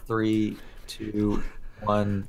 3, 2, 1.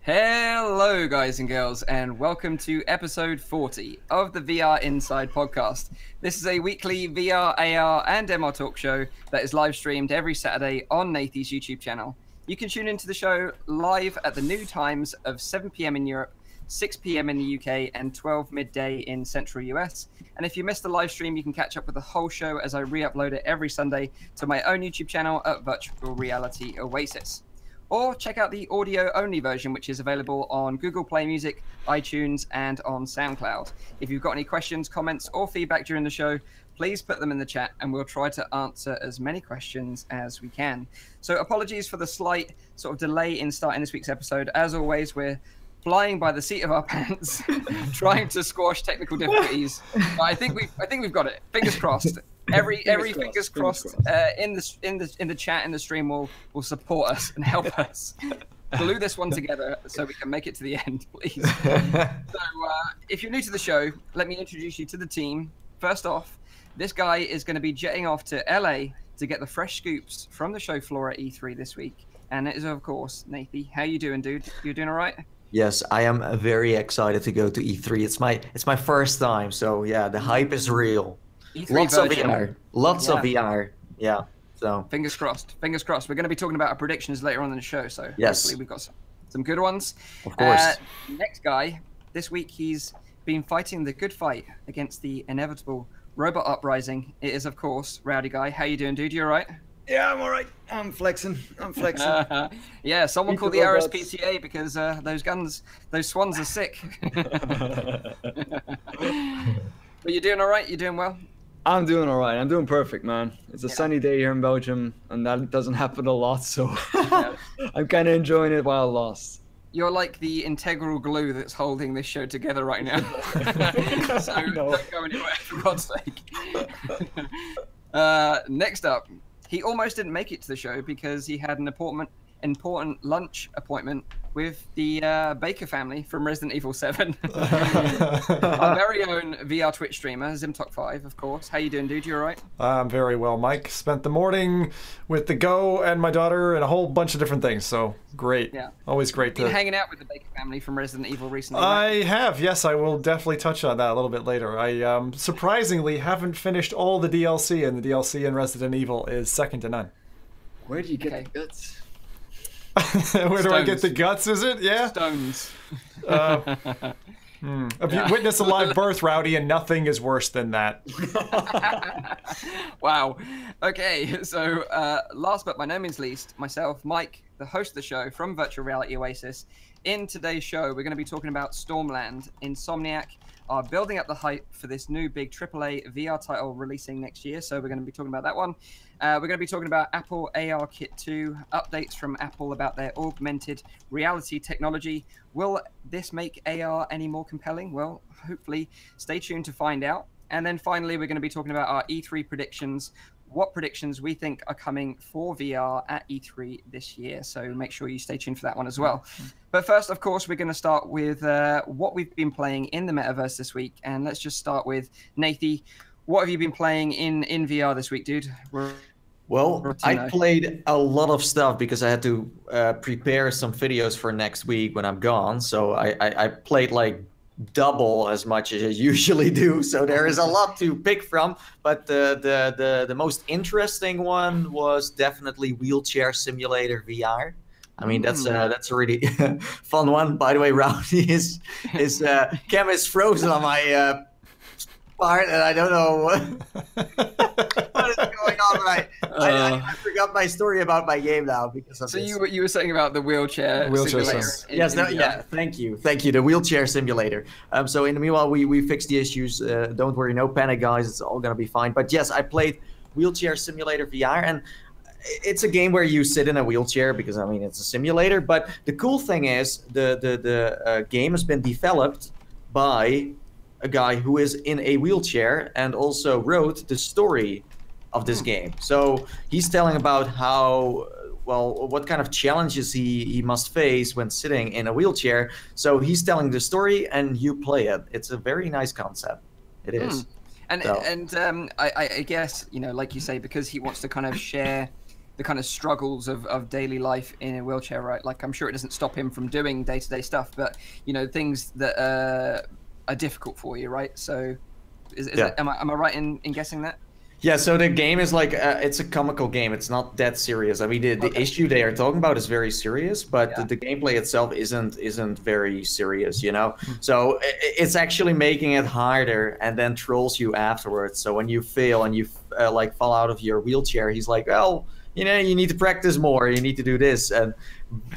Hello, guys and girls, and welcome to episode 40 of the VR Inside podcast. This is a weekly VR, AR, and MR talk show that is live streamed every Saturday on Nathies YouTube channel. You can tune into the show live at the new times of 7 p.m. in Europe, 6 p.m. in the UK, and 12 midday in Central US. And if you missed the live stream, you can catch up with the whole show as I re-upload it every Sunday to my own YouTube channel at Virtual Reality Oasis. Or check out the audio-only version, which is available on Google Play Music, iTunes, and on SoundCloud. If you've got any questions, comments, or feedback during the show, please put them in the chat, and we'll try to answer as many questions as we can. So apologies for the slight sort of delay in starting this week's episode. As always, we're flying by the seat of our pants, trying to squash technical difficulties. But I think we've got it. Fingers crossed. Every fingers crossed in the chat in the stream will support us and help us glue this one together so we can make it to the end, please. So if you're new to the show, let me introduce you to the team. First off, this guy is going to be jetting off to LA to get the fresh scoops from the show floor at E3 this week, and it is of course Nathie. How you doing, dude? You doing all right? Yes, I am very excited to go to E3. It's my first time, so yeah, the hype is real. E3 Lots of version. VR. Lots of VR. Yeah. So fingers crossed. Fingers crossed. We're going to be talking about our predictions later on in the show, so yes, hopefully we've got some good ones. Of course. Next guy, this week he's been fighting the good fight against the inevitable robot uprising. It is, of course, Rowdy Guy. How you doing, dude? You all right? Yeah, I'm all right. I'm flexing. Yeah, someone Beat called the the robots. RSPCA because those swans are sick. But you're doing all right? You're doing well? I'm doing all right. I'm doing perfect, man. It's a sunny day here in Belgium, and that doesn't happen a lot, so I'm kind of enjoying it while I lost. You're like the integral glue that's holding this show together right now. So don't go anywhere, for God's sake. Next up, he almost didn't make it to the show because he had an important lunch appointment with the Baker family from Resident Evil 7. Our very own VR Twitch streamer, Zimtok5, of course. How you doing, dude? You all right? I'm very well, Mike. Spent the morning with the Go and my daughter and a whole bunch of different things, so great. Yeah. Always great to... Been hanging out with the Baker family from Resident Evil recently, I right? have, yes. I will definitely touch on that a little bit later. I surprisingly haven't finished all the DLC, and the DLC in Resident Evil is second to none. Where do you get the guts? Where do I get the guts, is it? Yeah? Stones. If you witness a live birth, Rowdy, and nothing is worse than that. Wow. Okay, so last but by no means least, myself, Mike, the host of the show from Virtual Reality Oasis. In today's show, we're going to be talking about Stormland. Insomniac are building up the hype for this new big AAA VR title releasing next year, so we're going to be talking about that one. We're going to be talking about Apple AR Kit 2, updates from Apple about their augmented reality technology. Will this make AR any more compelling? Well, hopefully, stay tuned to find out. And then finally, we're going to be talking about our E3 predictions, what predictions we think are coming for VR at E3 this year. So make sure you stay tuned for that one as well. But first, of course, we're going to start with what we've been playing in the metaverse this week. And let's just start with Nathie. What have you been playing in VR this week, dude? well, I played a lot of stuff because I had to prepare some videos for next week when I'm gone. So I played like double as much as I usually do, so there is a lot to pick from, but the most interesting one was definitely Wheelchair Simulator VR. I mean, that's a really fun one. By the way, Rowdy, his cam is frozen on my part, and I don't know what is going on. But I forgot my story about my game now because of this. So you were saying about the wheelchair simulator. Yes, yeah, thank you, the wheelchair simulator. So in the meanwhile, we fixed the issues. Don't worry, no panic, guys. It's all gonna be fine. But yes, I played Wheelchair Simulator VR, and it's a game where you sit in a wheelchair because I mean it's a simulator. But the cool thing is the game has been developed by a guy who is in a wheelchair and also wrote the story of this game. So he's telling about how, well, what kind of challenges he must face when sitting in a wheelchair. So he's telling the story and you play it. It's a very nice concept. It is. And I guess, you know, like you say, because he wants to kind of share the kind of struggles of daily life in a wheelchair, right? Like, I'm sure it doesn't stop him from doing day-to-day stuff, but you know, things that are difficult for you, right? So, am I right in guessing that? Yeah, so the game is like it's a comical game. It's not that serious. I mean, the issue they are talking about is very serious, but the gameplay itself isn't very serious, you know. So it's actually making it harder, and then trolls you afterwards. So when you fail and you like fall out of your wheelchair, he's like, "Well, you know, you need to practice more. You need to do this."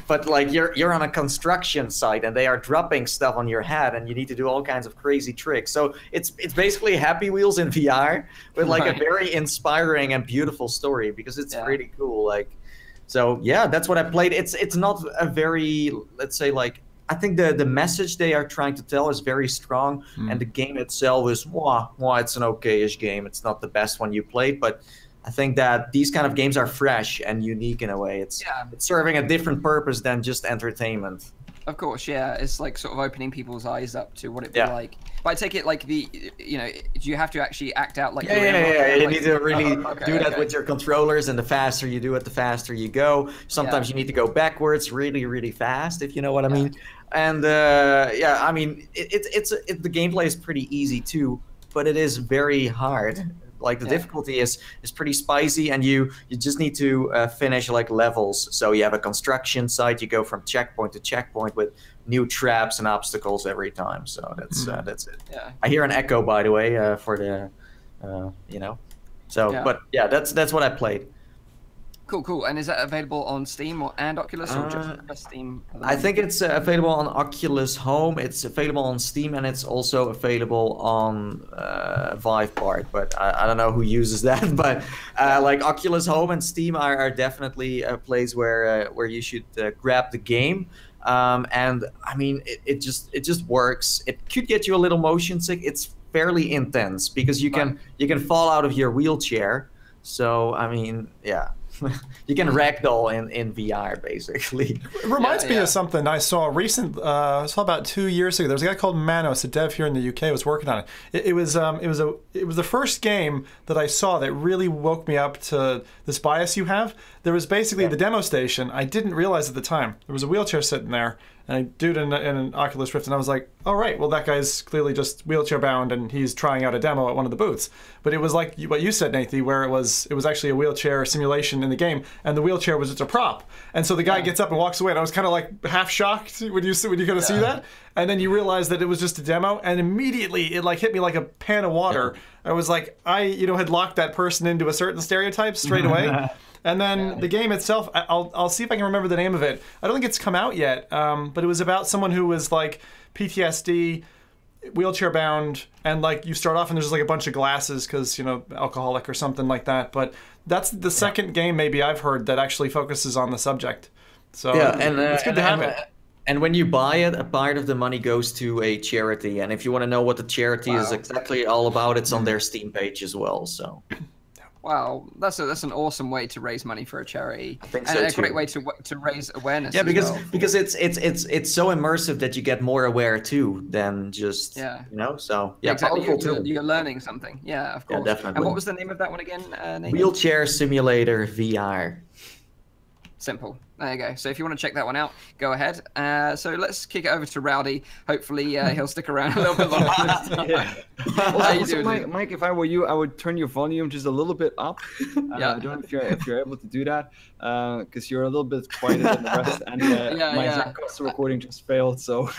But like you're on a construction site and they are dropping stuff on your head and you need to do all kinds of crazy tricks. So it's basically Happy Wheels in VR with like a very inspiring and beautiful story, because it's pretty cool. Like, so yeah, that's what I played. It's not a very, let's say, like, I think the message they are trying to tell is very strong, and the game itself is it's an okay-ish game. It's not the best one you played, but I think that these kind of games are fresh and unique in a way. It's serving a different purpose than just entertainment. Of course, yeah. It's like sort of opening people's eyes up to what it'd be like. But I take it like do you have to actually act out like you need to really do that with your controllers, and the faster you do it, the faster you go. Sometimes you need to go backwards really, really fast, if you know what I mean. And I mean, the gameplay is pretty easy too, but it is very hard. Like the difficulty is pretty spicy, and you just need to finish like levels. So you have a construction site, you go from checkpoint to checkpoint with new traps and obstacles every time. So that's it. Yeah. I hear an echo, by the way, for the So, but yeah, that's what I played. Cool. And is that available on Steam and Oculus, or just Steam? I think it's available on Oculus Home. It's available on Steam, and it's also available on Vive Part. But I don't know who uses that. But like Oculus Home and Steam are definitely a place where you should grab the game. And I mean, it just works. It could get you a little motion sick. It's fairly intense because you can fall out of your wheelchair. So I mean, yeah. You can ragdoll in VR, basically. It reminds me of something I saw about 2 years ago. There was a guy called Manos, a dev here in the UK, was working on it. It was the first game that I saw that really woke me up to this bias you have. There was basically the demo station. I didn't realize at the time there was a wheelchair sitting there, and I do it in an Oculus Rift, and I was like, "All right, well that guy's clearly just wheelchair bound, and he's trying out a demo at one of the booths." But it was like what you said, Nathie, where it was actually a wheelchair simulation in the game, and the wheelchair was just a prop. And so the guy gets up and walks away, and I was kind of like half shocked when you kind of see that, and then you realize that it was just a demo, and immediately it like hit me like a pan of water. I was like, I had locked that person into a certain stereotype straight away. And then the game itself, I'll see if I can remember the name of it. I don't think it's come out yet, but it was about someone who was like PTSD, wheelchair bound, and like you start off and there's like a bunch of glasses because alcoholic or something like that. But that's the second game maybe I've heard that actually focuses on the subject. So it's good to have it. And when you buy it, a part of the money goes to a charity. And if you want to know what the charity is exactly all about, it's on their Steam page as well. So. Wow, that's an awesome way to raise money for a charity, I think and so a too. great way to raise awareness. Yeah, because it's so immersive that you get more aware too than just So exactly. powerful too. You're learning something. Yeah, of course. Yeah, definitely. And what was the name of that one again? Nathan? Wheelchair Simulator VR. Simple. There you go. So if you want to check that one out, go ahead. So let's kick it over to Rowdy. Hopefully he'll stick around a little bit longer. How you doing, Mike, if I were you, I would turn your volume just a little bit up. I don't know if you're able to do that, because you're a little bit quieter than the rest, and my Zencaster recording just failed. So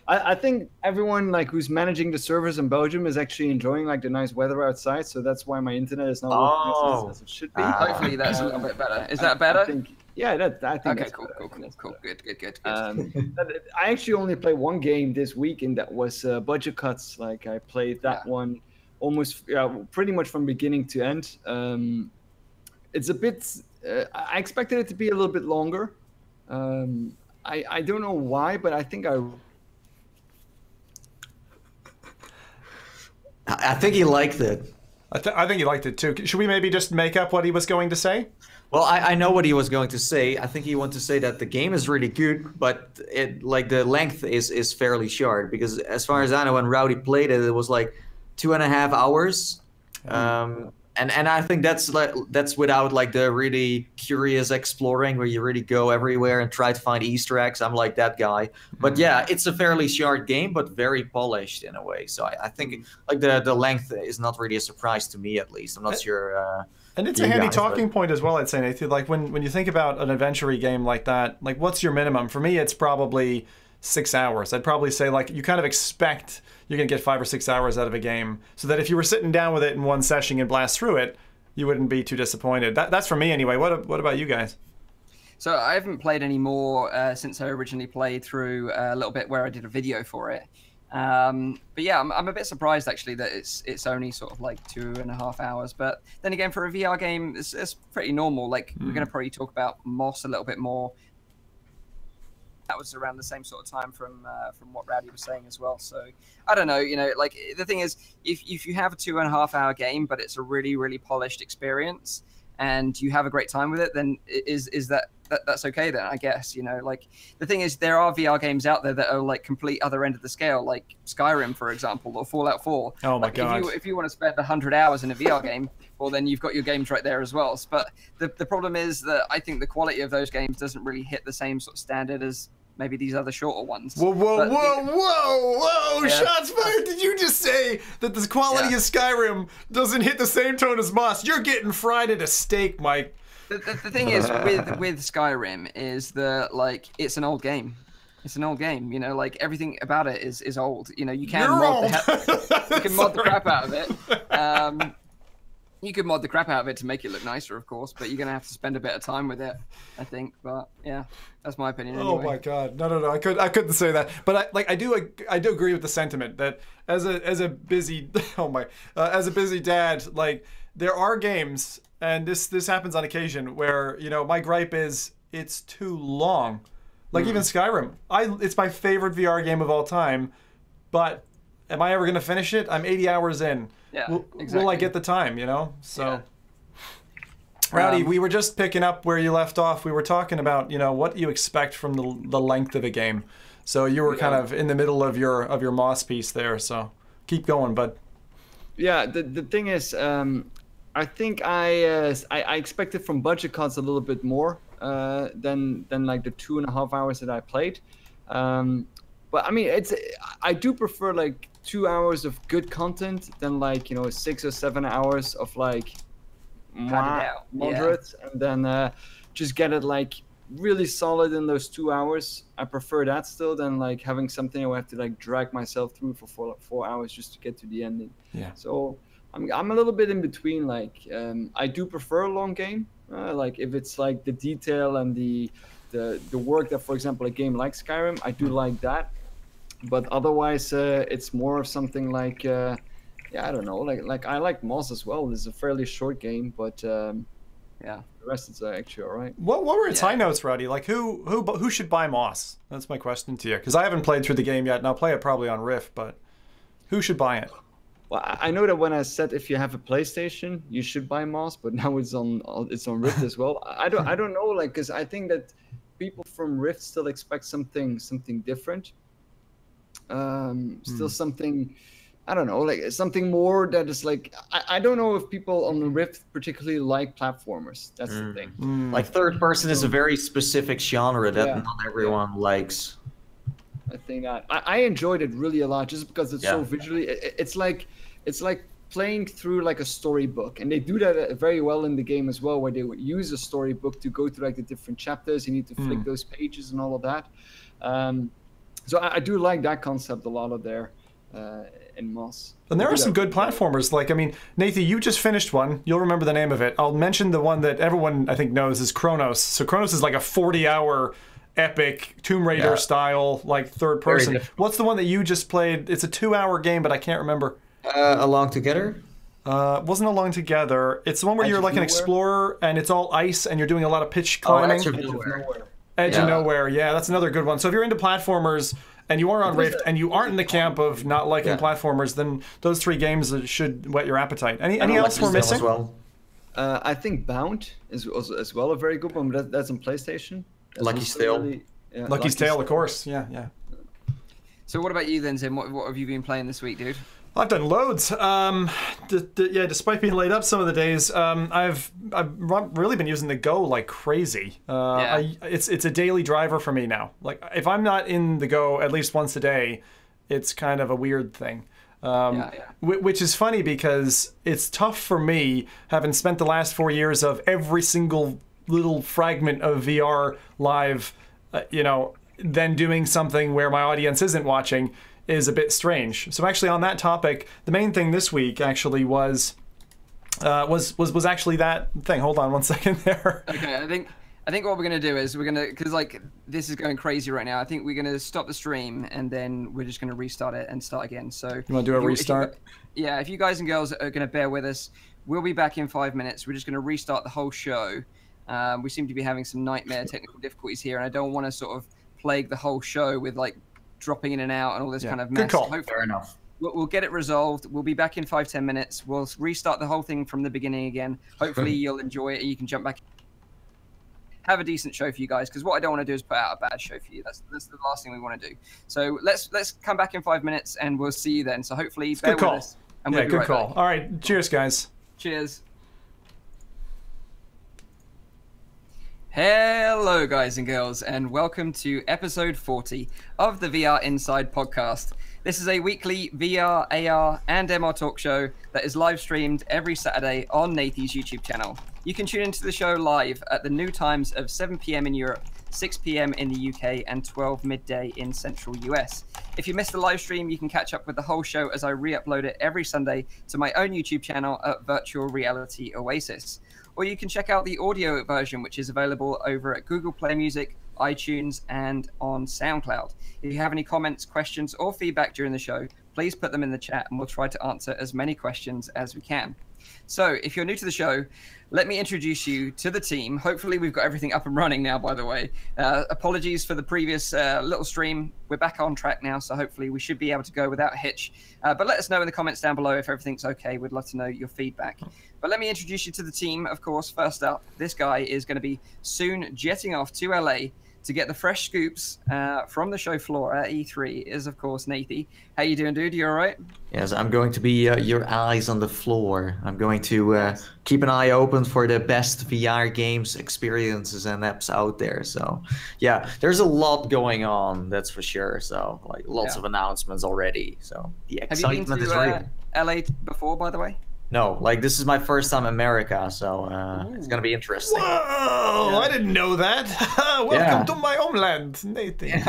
I think everyone who's managing the servers in Belgium is actually enjoying the nice weather outside, so that's why my internet is not working as it should be. Hopefully that's a little bit better. Is that better? I think okay, cool. Good. I actually only played one game this week, and that was Budget Cuts. I played that one almost pretty much from beginning to end. It's a bit. I expected it to be a little bit longer. I don't know why, but I think I think he liked it. I think he liked it too. Should we maybe just make up what he was going to say? Well, I know what he was going to say. I think he wanted to say that the game is really good, but the length is fairly short, because as far as I know, when Rowdy played it, it was like 2.5 hours. And I think that's without like the really curious exploring where you really go everywhere and try to find Easter eggs. I'm like that guy. But yeah, it's a fairly short game, but very polished in a way. So I think like the length is not really a surprise to me, at least. I'm not sure. And it's a handy talking point as well, I'd say, Nathan. Like when you think about an adventure-y game like that, like what's your minimum? For me, it's probably 6 hours. I'd probably say like you kind of expect you're going to get 5 or 6 hours out of a game, so that if you were sitting down with it in one session and blast through it, you wouldn't be too disappointed. That's for me anyway. What about you guys? So I haven't played any more since I originally played through a little bit where I did a video for it. But yeah, I'm a bit surprised actually that it's only sort of like 2.5 hours. But then again, for a VR game, it's pretty normal. Like we're going to probably talk about Moss a little bit more. That was around the same sort of time from what Rowdy was saying as well. So I don't know, you know, like the thing is, if you have a 2.5 hour game, but it's a really, really polished experience and you have a great time with it, then that's okay then, I guess, you know. Like the thing is, there are VR games out there that are like complete other end of the scale, like Skyrim, for example, or Fallout 4. Oh my like, god! If you want to spend 100 hours in a VR game, well, then you've got your games right there as well. But the problem is that I think the quality of those games doesn't really hit the same sort of standard as maybe these other shorter ones. Whoa, but, whoa! Yeah. Shots fired! Did you just say that the quality of Skyrim doesn't hit the same tone as Moss? You're getting fried at a steak, Mike. The thing is with Skyrim is that like it's an old game. It's an old game, you know, like everything about it is old. You know, you can mod the crap out of it. You could mod the crap out of it to make it look nicer, of course, but you're gonna have to spend a bit of time with it, I think. But yeah, that's my opinion. Anyway. Oh my god, no! I couldn't say that, but I do agree with the sentiment that as a busy as a busy dad, like there are games, and this happens on occasion where, you know, my gripe is it's too long. Like even Skyrim, it's my favorite VR game of all time, but am I ever gonna finish it? I'm 80 hours in. Yeah, exactly. Will I get the time, you know? So, Rowdy, we were just picking up where you left off. We were talking about, you know, what you expect from the length of a game. So you were kind of in the middle of your Moss piece there. So keep going, bud. Yeah, the thing is, I think I expected from budget cuts a little bit more than like the 2.5 hours that I played. But I mean, I do prefer like 2 hours of good content than like, you know, 6 or 7 hours of like moderate, and then just get it like really solid in those 2 hours. I prefer that still than like having something I have to like drag myself through for 4 hours just to get to the ending. Yeah. So I'm a little bit in between. Like I do prefer a long game. Like if it's like the detail and the work that, for example, a game like Skyrim, I do like that. But otherwise, it's more of something like, yeah, I don't know, like I like Moss as well. It's a fairly short game, but yeah, the rest is actually all right. What were its high notes, Rowdy? Like who should buy Moss? That's my question to you, because I haven't played through the game yet, and I'll play it probably on Rift. But who should buy it? Well, I know that when I said if you have a PlayStation, you should buy Moss, but now it's on Rift as well. I don't know, like, because I think that people from Rift still expect something different. Still something, I don't know, like something more that is like, I don't know if people on the Rift particularly like platformers. That's the thing. Like third person is a very specific genre that not everyone likes. I think I enjoyed it really a lot just because it's so visually, it's like playing through like a storybook, and they do that very well in the game as well, where they would use a storybook to go through like the different chapters. You need to flick those pages and all of that. So I do like that concept a lot of there in Moss. And there are some good platformers. Like, I mean, Nathie, you just finished one. You'll remember the name of it. I'll mention the one that everyone, I think, knows is Chronos. So Chronos is like a 40-hour epic Tomb Raider style, like third person. What's the one that you just played? It's a 2-hour game, but I can't remember. Along Together? Wasn't Along Together. It's the one where you're like an explorer, and it's all ice, and you're doing a lot of pitch climbing. Edge of Nowhere. Edge of Nowhere, yeah, that's another good one. So if you're into platformers and you are on Rift and you aren't in the camp of not liking platformers, then those 3 games should whet your appetite. Any else we're missing? As well. I think Bound is as well a very good one, but that's on PlayStation. That's Lucky's Tale. Really, Lucky's Tale, of course, yeah. So what about you then, Zim? What have you been playing this week, dude? I've done loads. Yeah, despite being laid up some of the days, I've really been using the Go like crazy. It's a daily driver for me now. Like if I'm not in the Go at least once a day, it's kind of a weird thing. Which is funny because it's tough for me, having spent the last 4 years of every single little fragment of VR live, then doing something where my audience isn't watching is a bit strange. So actually on that topic, the main thing this week actually was actually that thing. Hold on one second there. Okay, I think what we're gonna do is because like this is going crazy right now. I think we're gonna stop the stream and then we're just gonna restart it and start again. So you want to do a restart? If you guys and girls are gonna bear with us, we'll be back in 5 minutes. We're just gonna restart the whole show. We seem to be having some nightmare technical difficulties here, and I don't want to sort of plague the whole show with like dropping in and out and all this kind of mess. Good call. Fair enough. We'll get it resolved. We'll be back in 5-10 minutes. We'll restart the whole thing from the beginning again. Hopefully you'll enjoy it. You can jump back. Have a decent show for you guys, because what I don't want to do is put out a bad show for you. That's the last thing we want to do. So let's come back in 5 minutes and we'll see you then. So hopefully bear with us. And we'll be good right call. back. All right, cheers, guys. Cheers. Hello, guys and girls, and welcome to episode 40 of the VR Inside podcast. This is a weekly VR, AR, and MR talk show that is live streamed every Saturday on Nathies YouTube channel. You can tune into the show live at the new times of 7 p.m. in Europe, 6 p.m. in the UK, and 12 midday in central US. If you missed the live stream, you can catch up with the whole show as I re-upload it every Sunday to my own YouTube channel at Virtual Reality Oasis. Or you can check out the audio version, which is available over at Google Play Music, iTunes, and on SoundCloud. If you have any comments, questions, or feedback during the show, please put them in the chat and we'll try to answer as many questions as we can. So if you're new to the show, let me introduce you to the team. Hopefully we've got everything up and running now, by the way. Apologies for the previous little stream. We're back on track now, so hopefully we should be able to go without a hitch. But let us know in the comments down below if everything's okay. We'd love to know your feedback. But let me introduce you to the team, of course. First up, this guy is going to be soon jetting off to LA to get the fresh scoops from the show floor at E3 is, of course, Nathie. How you doing, dude? You all right? Yes, I'm going to be your eyes on the floor. I'm going to keep an eye open for the best VR games, experiences, and apps out there. So, yeah, there's a lot going on, that's for sure. So, like, lots of announcements already. So, the excitement is real. Have you been to LA before, by the way? No, like this is my first time in America, so it's gonna be interesting. Whoa! I didn't know that. Welcome to my homeland, Nathan.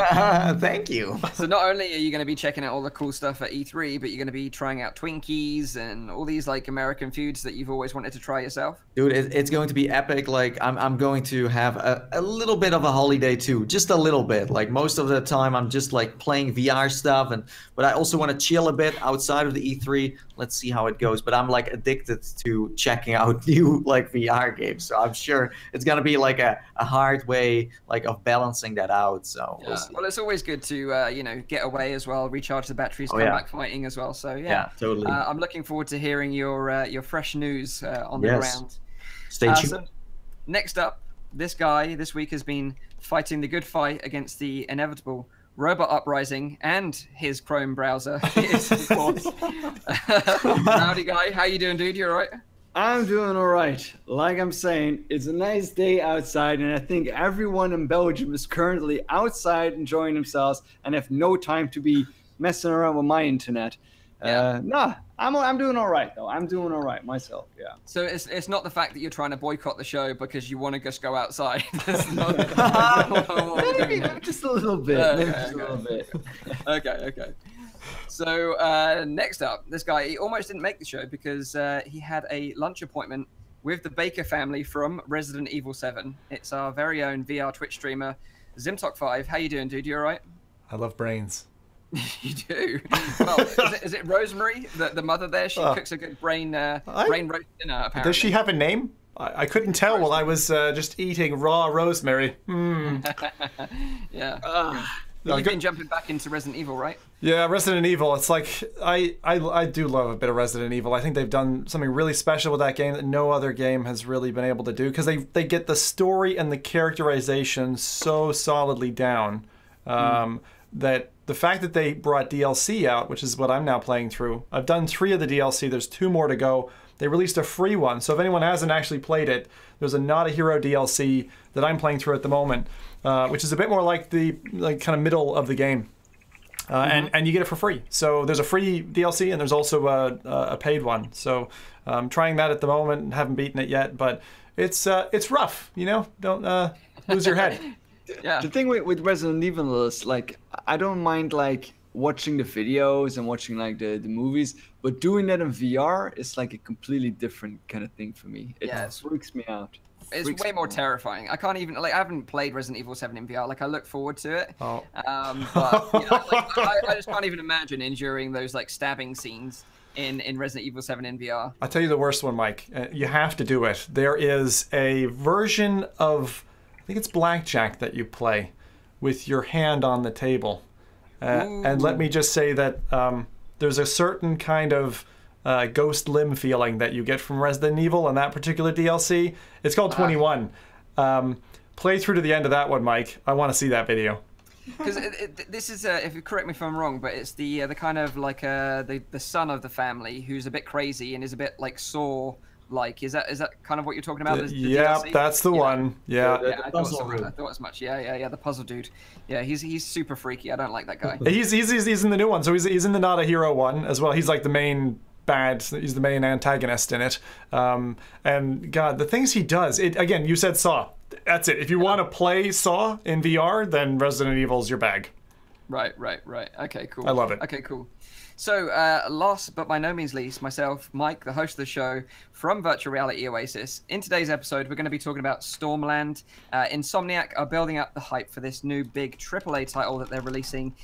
Thank you. So not only are you going to be checking out all the cool stuff at E3, but you're going to be trying out Twinkies and all these like American foods that you've always wanted to try yourself. Dude, it's going to be epic. Like I'm going to have a little bit of a holiday too, just a little bit. Like most of the time, I'm just like playing VR stuff, but I also want to chill a bit outside of the E3. Let's see how it goes. But I'm like addicted to checking out new like VR games, so I'm sure it's gonna be like a hard way like of balancing that out. So well, it's always good to get away as well, recharge the batteries, come back fighting as well. So yeah, totally. I'm looking forward to hearing your fresh news on the ground. Stay tuned. So next up, this guy this week has been fighting the good fight against the inevitable robot uprising and his Chrome browser. Howdy guy, how you doing, dude? You all right? I'm doing all right. Like I'm saying, it's a nice day outside, and I think everyone in Belgium is currently outside enjoying themselves and have no time to be messing around with my internet. I'm doing all right though. I'm doing all right myself. Yeah. So it's not the fact that you're trying to boycott the show because you want to just go outside. Maybe just a little bit. Okay. So next up, this guy, he almost didn't make the show because he had a lunch appointment with the Baker family from Resident Evil 7. It's our very own VR Twitch streamer, Zimtok5. How you doing, dude? You all right? I love brains. You do? Well, is it Rosemary, the mother there? She cooks a good brain roast dinner, apparently. Does she have a name? I couldn't tell while I was just eating raw rosemary. Yeah. You've been jumping back into Resident Evil, right? Yeah, Resident Evil. It's like, I do love a bit of Resident Evil. I think they've done something really special with that game that no other game has really been able to do, because they get the story and the characterization so solidly down. that the fact that they brought DLC out, which is what I'm now playing through. I've done 3 of the DLC. There's 2 more to go. They released a free one. So if anyone hasn't actually played it, there's a Not a Hero DLC that I'm playing through at the moment, which is a bit more like the kind of middle of the game. And you get it for free. So there's a free DLC and there's also a paid one. So I'm trying that at the moment and haven't beaten it yet, but it's rough, you know? Don't lose your head. Yeah. The thing with Resident Evil is, like, I don't mind, like, watching the videos and watching, like, the movies, but doing that in VR is, like, a completely different kind of thing for me. It freaks me out. It's way more terrifying. I can't even, like, I haven't played Resident Evil 7 in VR. Like, I look forward to it. Oh. But you know, like, I just can't even imagine enduring those, like, stabbing scenes in Resident Evil 7 in VR. I'll tell you the worst one, Mike. You have to do it. There is a version of, I think it's blackjack that you play with your hand on the table. And let me just say that there's a certain kind of ghost limb feeling that you get from Resident Evil in that particular DLC. It's called 21. Play through to the end of that one, Mike. I want to see that video. Because this is, if you correct me if I'm wrong, but it's the kind of like the son of the family who's a bit crazy and is a bit like Saw. Like, is that kind of what you're talking about? The yeah, DLC? that's the one. Yeah. I thought as much. Yeah, the puzzle dude. Yeah, he's super freaky. I don't like that guy. He's in the new one, so he's in the Not a Hero one as well. He's like the main bad. He's the main antagonist in it. And God, the things he does. Again, you said Saw. That's it. If you want to play Saw in VR, then Resident Evil's your bag. Right. Okay, cool. I love it. Okay, cool. So, last but by no means least, myself, Mike, the host of the show from Virtual Reality Oasis. In today's episode, we're going to be talking about Stormland. Insomniac are building up the hype for this new big AAA title that they're releasing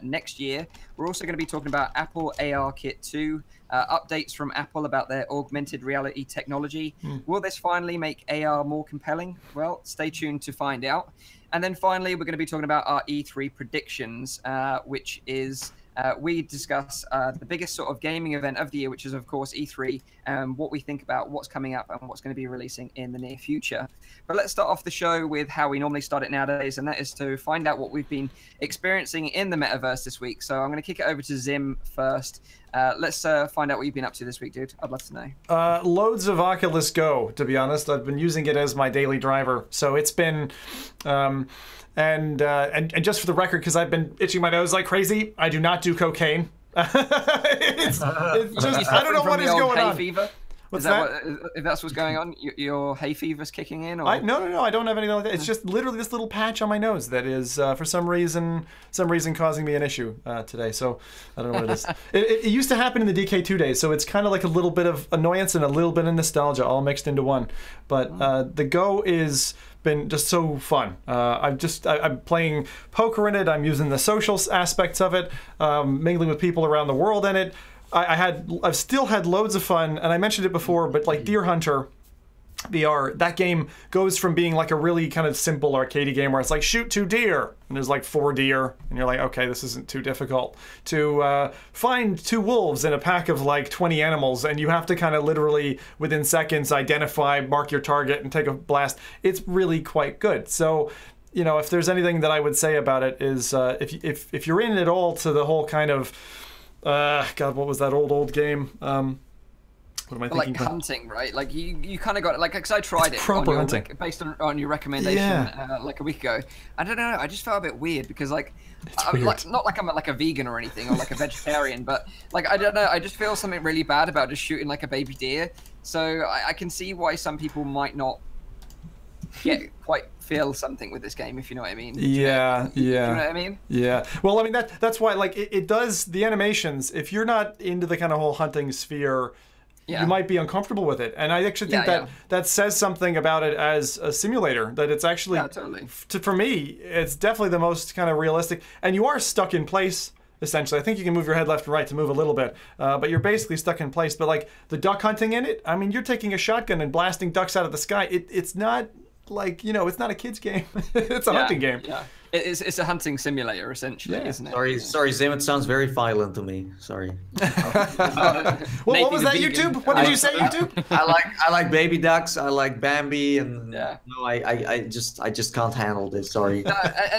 next year. We're also going to be talking about Apple AR Kit 2, updates from Apple about their augmented reality technology. Will this finally make AR more compelling? Well, stay tuned to find out. And then finally, we're going to be talking about our E3 predictions, which is... we discuss the biggest sort of gaming event of the year, which is, of course, E3, and what we think about what's coming up and what's going to be releasing in the near future. But let's start off the show with how we normally start it nowadays, and that is to find out what we've been experiencing in the metaverse this week. So I'm going to kick it over to Zim first. Let's find out what you've been up to this week, dude. I'd love to know. Loads of Oculus Go, to be honest. I've been using it as my daily driver. So it's been... And just for the record, because I've been itching my nose like crazy, I do not do cocaine. it's just, I don't know what is going on. Fever? What's is that? If that's what's going on, your hay fever's kicking in? Or? No, I don't have anything like that. It's just literally this little patch on my nose that is, for some reason causing me an issue today. So I don't know what it is. It used to happen in the DK2 days, so it's kind of like a little bit of annoyance and a little bit of nostalgia all mixed into one. But the Go is... been just so fun. I'm playing poker in it. I'm using the social aspects of it, mingling with people around the world in it. I've still had loads of fun, and I mentioned it before, but like Deer Hunter VR, that game goes from being like a really kind of simple arcadey game where it's like shoot 2 deer and there's like 4 deer and you're like, okay, this isn't too difficult, to find 2 wolves in a pack of like 20 animals and you have to kind of literally within seconds identify, mark your target and take a blast. It's really quite good. So, you know, if there's anything that I would say about it is if you're in it all to the whole kind of God, what was that old game? What am I thinking? Like hunting, right? Like you kind of got it. Like, because I tried it proper hunting based on your recommendation like a week ago. I don't know. I just felt a bit weird because like, not like I'm like a vegan or anything or like a vegetarian, but like I don't know. I just feel something really bad about just shooting like a baby deer. So I can see why some people might not quite feel something with this game, if you know what I mean. Yeah. You know what I mean? Yeah. Well, I mean that's why like it does the animations. If you're not into the kind of whole hunting sphere. Yeah. You might be uncomfortable with it, and I actually think that says something about it as a simulator. That it's actually, totally. For me, it's definitely the most kind of realistic. And you are stuck in place essentially. I think you can move your head left and right to move a little bit, but you're basically stuck in place. But like the duck hunting in it, I mean, you're taking a shotgun and blasting ducks out of the sky. It's not like, you know, it's not a kid's game. It's a hunting game. Yeah. It's a hunting simulator essentially, isn't it? Sorry, Zim. It sounds very violent to me. Sorry. What was that, YouTube? What did you say, YouTube? I like baby ducks. I like Bambi, and Yeah. no, I just can't handle this. Sorry. No,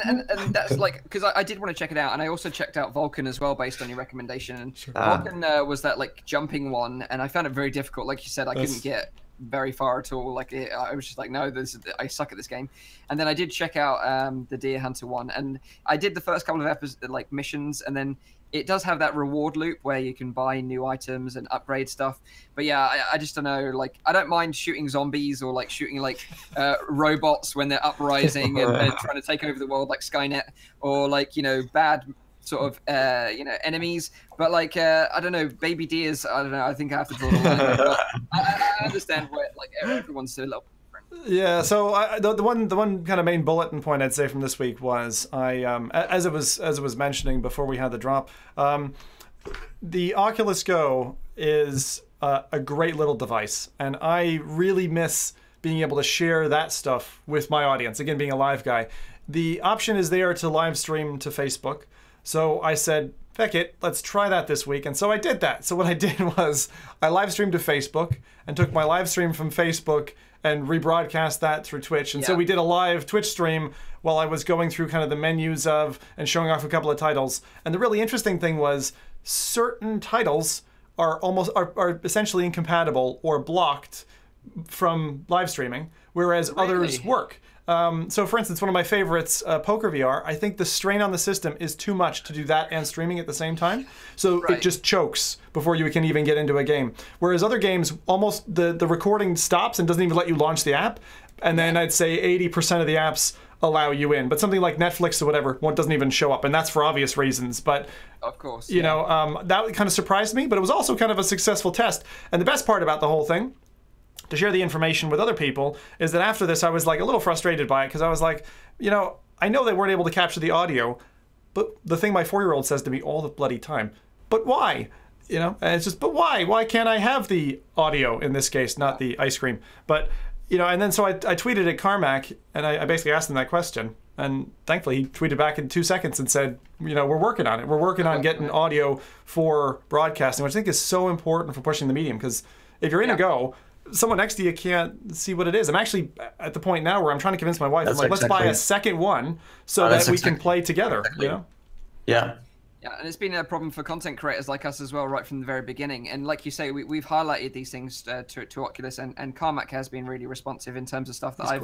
and that's like, because I did want to check it out, and I also checked out Vulcan as well based on your recommendation. And Vulcan was that like jumping one, and I found it very difficult. Like you said, I couldn't get very far at all. Like I was just like, no, I suck at this game. And then I did check out the Deer Hunter one, and I did the first couple of episodes, like missions, and then it does have that reward loop where you can buy new items and upgrade stuff. But yeah, I just don't know. Like, I don't mind shooting zombies or like shooting like robots when they're uprising and they're trying to take over the world, like Skynet, or like, you know, bad sort of you know, enemies. But like I don't know, baby deers, I don't know, I think I have to draw the line. But I understand where like everyone's so low. Yeah, so the one kind of main bulletin point I'd say from this week was as it was mentioning before we had the drop, the Oculus Go is a great little device, and I really miss being able to share that stuff with my audience. Again, being a live guy, the option is there to live stream to Facebook. So I said, heck it, let's try that this week. And so I did that. So what I did was I live streamed to Facebook and took my live stream from Facebook and rebroadcast that through Twitch. And so we did a live Twitch stream while I was going through kind of the menus of and showing off a couple of titles. And the really interesting thing was certain titles are essentially incompatible or blocked from live streaming, whereas others work. So for instance, one of my favorites, Poker VR, I think the strain on the system is too much to do that and streaming at the same time. So it just chokes before you can even get into a game. Whereas other games, almost the recording stops and doesn't even let you launch the app. And then I'd say 80% of the apps allow you in. But something like Netflix or whatever, one doesn't even show up. And that's for obvious reasons. But of course, you know, that kind of surprised me. But it was also kind of a successful test. And the best part about the whole thing, to share the information with other people, is that after this I was like a little frustrated by it, because I was like, you know, I know they weren't able to capture the audio, but the thing my 4-year-old says to me all the bloody time, but why? You know, and it's just, but why? Why can't I have the audio in this case, not the ice cream? But, you know, and then so I tweeted at Carmack, and I basically asked him that question, and thankfully he tweeted back in 2 seconds and said, you know, we're working on it. We're working on getting audio for broadcasting, which I think is so important for pushing the medium, because if you're in a Go, someone next to you can't see what it is. I'm actually at the point now where I'm trying to convince my wife, I'm like, let's buy a second one so that we can play together, you know? Yeah. Yeah, and it's been a problem for content creators like us as well, right from the very beginning. And like you say, we've highlighted these things to Oculus, and Carmack has been really responsive in terms of stuff that I've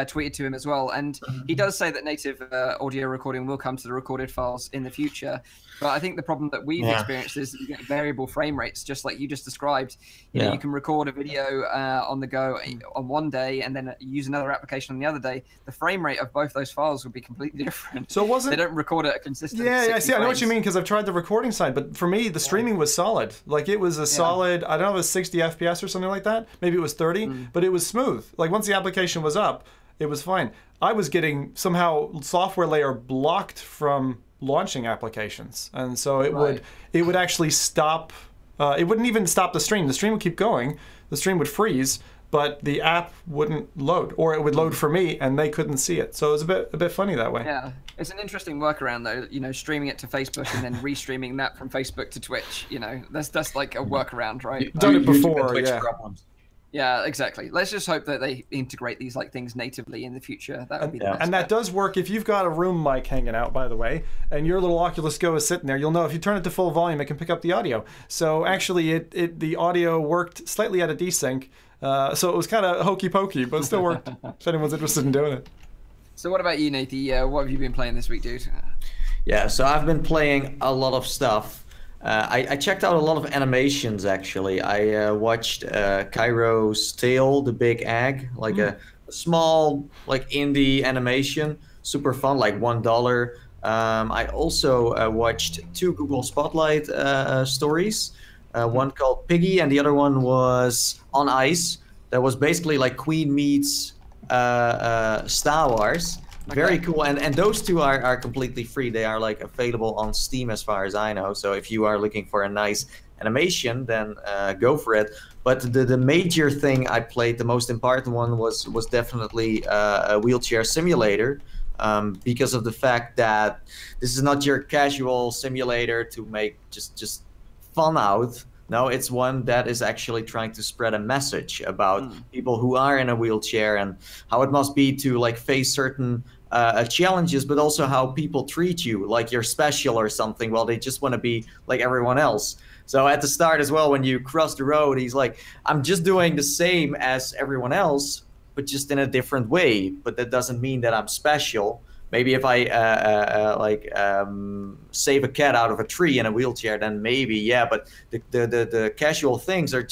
tweeted to him as well. And he does say that native audio recording will come to the recorded files in the future. But I think the problem that we've experienced is that you get variable frame rates, just like you just described. You know, you can record a video on the go on one day and then use another application on the other day. The frame rate of both those files will be completely different. So it wasn't... They don't record at a consistent I see. I know what you mean, because I've tried the recording side, but for me, the streaming was solid. Like, it was a solid, I don't know, it was 60 FPS or something like that. Maybe it was 30, but it was smooth. Like, once the application was up, it was fine. I was getting somehow software layer blocked from launching applications, and so it would actually stop. It wouldn't even stop the stream. The stream would keep going. The stream would freeze, but the app wouldn't load, or it would load for me, and they couldn't see it. So it was a bit funny that way. Yeah, it's an interesting workaround though. You know, streaming it to Facebook and then restreaming that from Facebook to Twitch. You know, that's like a workaround, right? You've done it before, Yeah, exactly. Let's just hope that they integrate these like things natively in the future. That would be the best. And that does work if you've got a room mic hanging out, by the way, and your little Oculus Go is sitting there. You'll know if you turn it to full volume, it can pick up the audio. So actually, the audio worked slightly at a desync. So it was kind of hokey pokey, but it still worked. If anyone's interested in doing it. So what about you, Nathie? What have you been playing this week, dude? Yeah, so I've been playing a lot of stuff. I checked out a lot of animations, actually. I watched Cairo's Tale, the Big Egg, like a small, like indie animation, super fun, like $1. I also watched 2 Google Spotlight stories, one called Piggy, and the other one was On Ice. That was basically like Queen meets Star Wars. Very cool, and those 2 are completely free. They are like available on Steam as far as I know. So if you are looking for a nice animation, then go for it. But the major thing I played, the most important one was definitely a wheelchair simulator. because of the fact that this is not your casual simulator to make just fun out. No, it's one that is actually trying to spread a message about people who are in a wheelchair and how it must be to like face certain challenges, but also how people treat you like you're special or something. Well, they just want to be like everyone else. So at the start as well, when you cross the road, he's like, I'm just doing the same as everyone else, but just in a different way. But that doesn't mean that I'm special. Maybe if I save a cat out of a tree in a wheelchair, then maybe, yeah. But the casual things are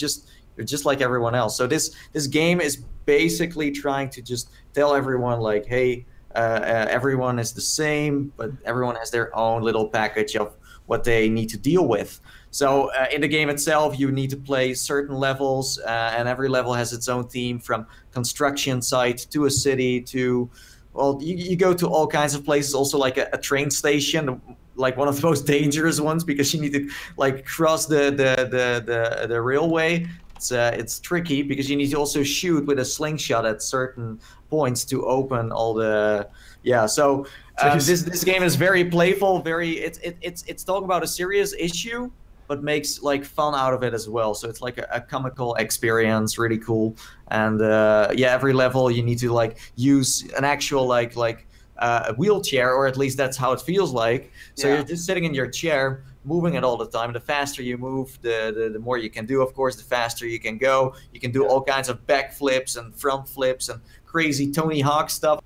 they're just like everyone else. So this game is basically trying to just tell everyone like, hey, everyone is the same, but everyone has their own little package of what they need to deal with. So in the game itself, you need to play certain levels, and every level has its own theme, from construction site to a city to, well, you go to all kinds of places, also like a train station, like one of the most dangerous ones, because you need to like cross the railway. It's tricky because you need to also shoot with a slingshot at certain points to open all the, yeah. So this game is very playful, it's talking about a serious issue, but makes like fun out of it as well. So it's like a comical experience, really cool. And yeah, every level you need to like use an actual a wheelchair, or at least that's how it feels like. So you're just sitting in your chair, moving it all the time. The faster you move, the more you can do, of course, the faster you can go. You can do all kinds of back flips and front flips and crazy Tony Hawk stuff.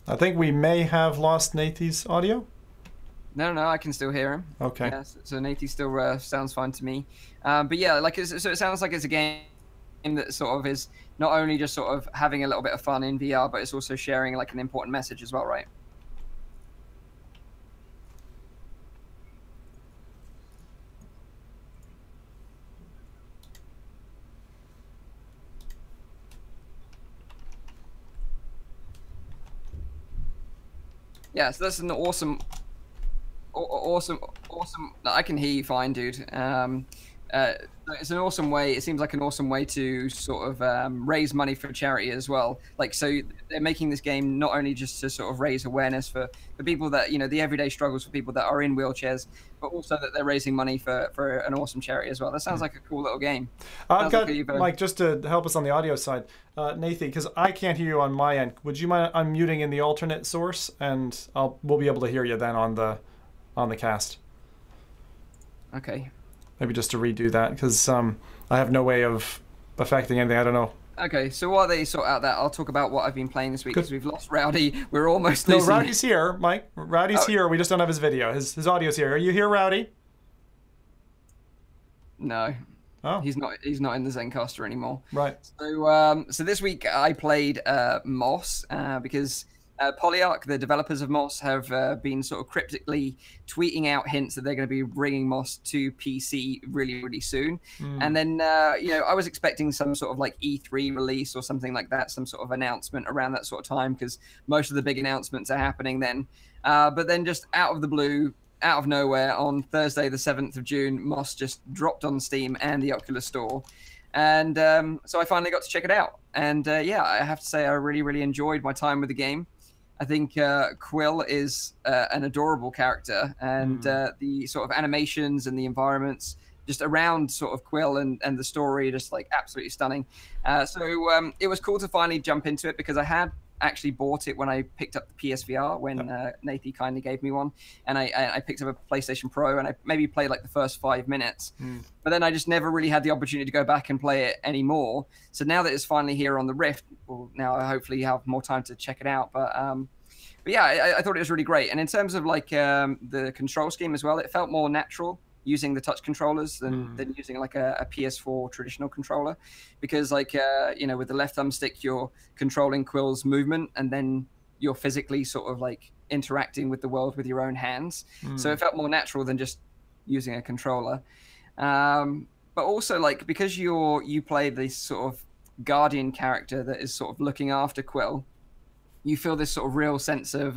I think we may have lost Nathies' audio. No, I can still hear him. Okay. Yeah, so Nathies still sounds fine to me. But yeah, so it sounds like it's a game that sort of is not only just sort of having a little bit of fun in VR, but it's also sharing like an important message as well, right? Yeah, so that's an awesome. I can hear you fine, dude. It's an awesome way. It seems like an awesome way to sort of raise money for charity as well. Like, so they're making this game not only just to sort of raise awareness for people that, you know, the everyday struggles for people that are in wheelchairs, but also that they're raising money for an awesome charity as well. That sounds like a cool little game. I've got, Mike, just to help us on the audio side, Nathie, because I can't hear you on my end. Would you mind unmuting in the alternate source, and we'll be able to hear you then on the cast. Okay. Maybe just to redo that, because I have no way of affecting anything. I don't know. Okay, so while they sort out that, I'll talk about what I've been playing this week, because we've lost Rowdy. We're almost losing. No, Rowdy's here, Mike. Rowdy's here. We just don't have his video. His audio's here. Are you here, Rowdy? No. Oh. He's not in the Zencaster anymore. Right. So so this week I played Moss because Polyarch, the developers of Moss, have been sort of cryptically tweeting out hints that they're going to be bringing Moss to PC really, really soon. And then, you know, I was expecting some sort of like E3 release or something like that, some sort of announcement around that sort of time, because most of the big announcements are happening then. But then just out of the blue, out of nowhere, on Thursday, the 7th of June, Moss just dropped on Steam and the Oculus Store. And so I finally got to check it out. And yeah, I have to say I really, really enjoyed my time with the game. I think Quill is an adorable character, and the sort of animations and the environments just around sort of Quill and the story just like absolutely stunning. So it was cool to finally jump into it, because I had actually bought it when I picked up the PSVR, when Nathie kindly gave me one, and I picked up a PlayStation Pro, and I maybe played like the first 5 minutes, but then I just never really had the opportunity to go back and play it anymore. So now that it's finally here on the Rift, well, now I hopefully have more time to check it out. But yeah, I thought it was really great. And in terms of like the control scheme as well, it felt more natural using the touch controllers than using like a PS4 traditional controller, because like you know, with the left thumbstick you're controlling Quill's movement, and then you're physically sort of like interacting with the world with your own hands. So it felt more natural than just using a controller. But also, like, because you play this sort of guardian character that is sort of looking after Quill, you feel this sort of real sense of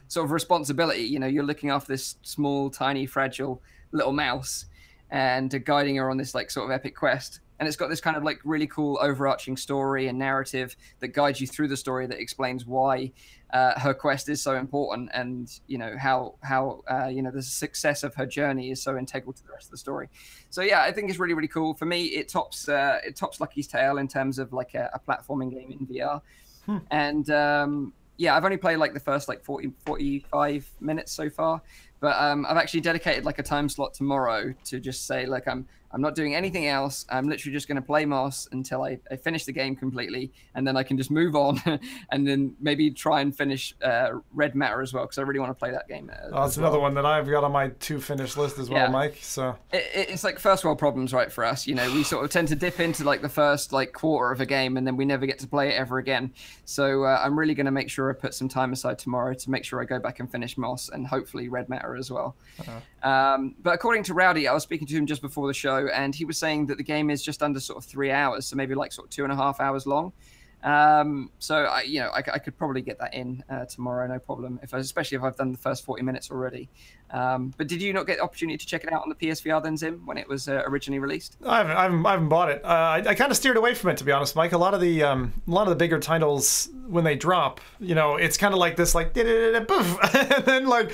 sort of responsibility. You know, you're looking after this small, tiny, fragile little mouse, and guiding her on this like sort of epic quest. and it's got this kind of like really cool overarching story and narrative that guides you through the story, that explains why her quest is so important, and you know how you know the success of her journey is so integral to the rest of the story. So yeah, I think it's really cool. For me, it tops Lucky's Tale in terms of like a platforming game in VR. And yeah, I've only played like the first like 45 minutes so far, but I've actually dedicated like a time slot tomorrow to just say like I'm not doing anything else. I'm literally just going to play Moss until I finish the game completely, and then I can just move on and then maybe try and finish Red Matter as well, because I really want to play that game. That's another one that I've got on my to finish list as well, Mike. So it's like first world problems, right, for us. You know, we sort of tend to dip into like the first like quarter of a game, and then we never get to play it ever again. So I'm really going to make sure I put some time aside tomorrow to make sure I go back and finish Moss, and hopefully Red Matter as well. But according to Rowdy, I was speaking to him just before the show, and he was saying that the game is just under sort of 3 hours, so maybe like sort of 2.5 hours long. So I could probably get that in tomorrow, no problem, especially if I've done the first 40 minutes already. But did you not get the opportunity to check it out on the PSVR then, Zim, when it was originally released? I haven't bought it. I kind of steered away from it, to be honest, Mike. A lot of the bigger titles, when they drop, you know, it's kind of like this, like poof, and then like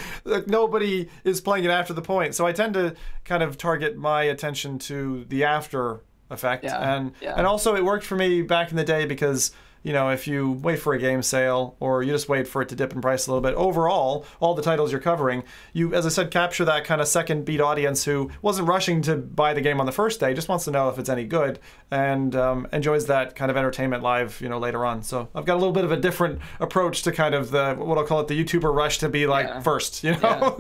nobody is playing it after the point. So I tend to kind of target my attention to the after effect, and also it worked for me back in the day because, you know, if you wait for a game sale or you just wait for it to dip in price a little bit, overall, all the titles you're covering, you, as I said, capture that kind of second beat audience who wasn't rushing to buy the game on the first day, just wants to know if it's any good, and enjoys that kind of entertainment live, you know, later on. So I've got a little bit of a different approach to kind of the, what I'll call it, the YouTuber rush to be like first, you know?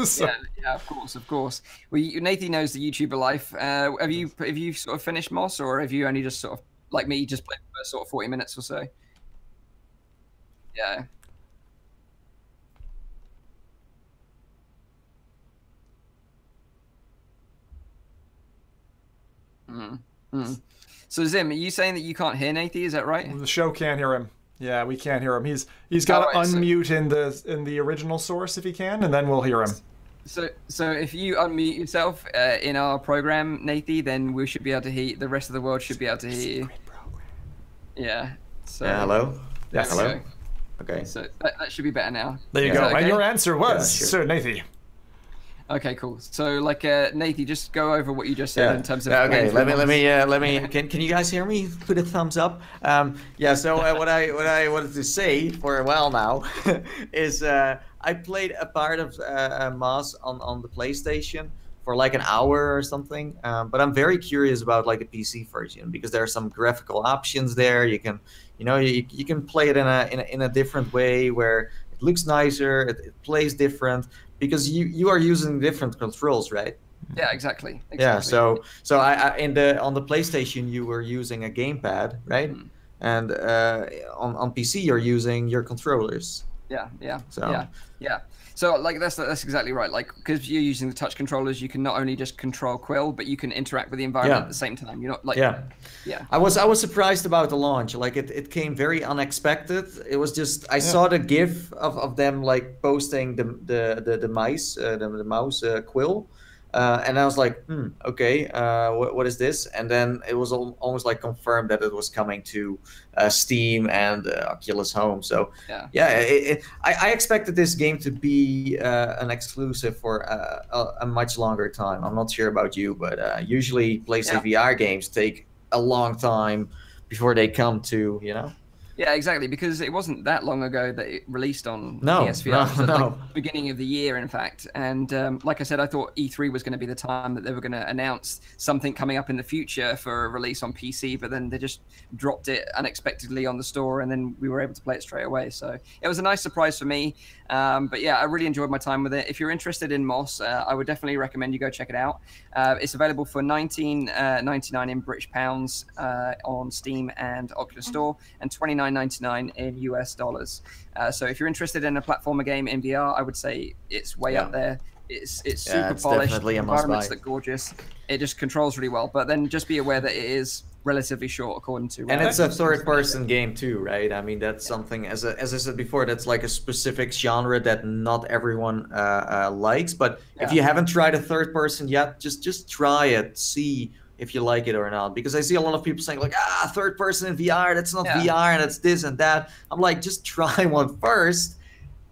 Yeah, of course. Well, Nathan knows the YouTuber life. Have you sort of finished Moss, or have you only just sort of, like me, just played the first sort of 40 minutes or so? Yeah. So Zim, are you saying that you can't hear Nathie? Is that right? The show can't hear him. Yeah, we can't hear him. He's got to unmute in the original source if he can, and then we'll hear him. So if you unmute yourself in our program, Nathie, then we should be able to hear. The rest of the world should be able to hear you. Yeah. So. Yeah. Hello. Yes. Hello. Okay. So that should be better now. There you go. Okay? And your answer was, Sir Nathie. Okay, cool. So, like, Nathie, just go over what you just said in terms of. Okay, let me. Can you guys hear me? Put a thumbs up. Yeah. So what I wanted to say for a while now is I played a part of Moss on the PlayStation for like an hour or something. But I'm very curious about like a PC version, because there are some graphical options there. You can, you can play it in a different way where it looks nicer, it plays different, because you are using different controls, right? Yeah, exactly. Yeah. So I on the PlayStation you were using a gamepad, right? Mm. And on PC you're using your controllers. Yeah. So like that's exactly right. Like, because you're using the touch controllers, you can not only just control Quill, but you can interact with the environment at the same time. You're not like I was surprised about the launch. Like it came very unexpected. It was just I saw the GIF of them like posting the mouse Quill. And I was like, okay, what is this? And then it was almost like confirmed that it was coming to Steam and Oculus Home. So I expected this game to be an exclusive for a much longer time. I'm not sure about you, but usually PlayStation VR games take a long time before they come to, Yeah, exactly, because it wasn't that long ago that it released on PSVR. Like beginning of the year, in fact. And like I said, I thought E3 was going to be the time that they were going to announce something coming up in the future for a release on PC, but then they just dropped it unexpectedly on the store, and then we were able to play it straight away. So it was a nice surprise for me. But yeah, I really enjoyed my time with it. If you're interested in Moss, I would definitely recommend you go check it out. It's available for $19.99 in British pounds on Steam and Oculus Store, and $29.99 in US dollars. So if you're interested in a platformer game in VR, I would say it's way up there. It's super polished. The environments look gorgeous. It just controls really well. But then just be aware that it is relatively short, according to. And it's a third-person game too, right? I mean, that's something, as I said before, that's like a specific genre that not everyone likes. But if you haven't tried a third-person yet, just try it. See if you like it or not. Because I see a lot of people saying like, third person in VR, that's not Yeah. VR, and it's this and that. I'm like, just try one first,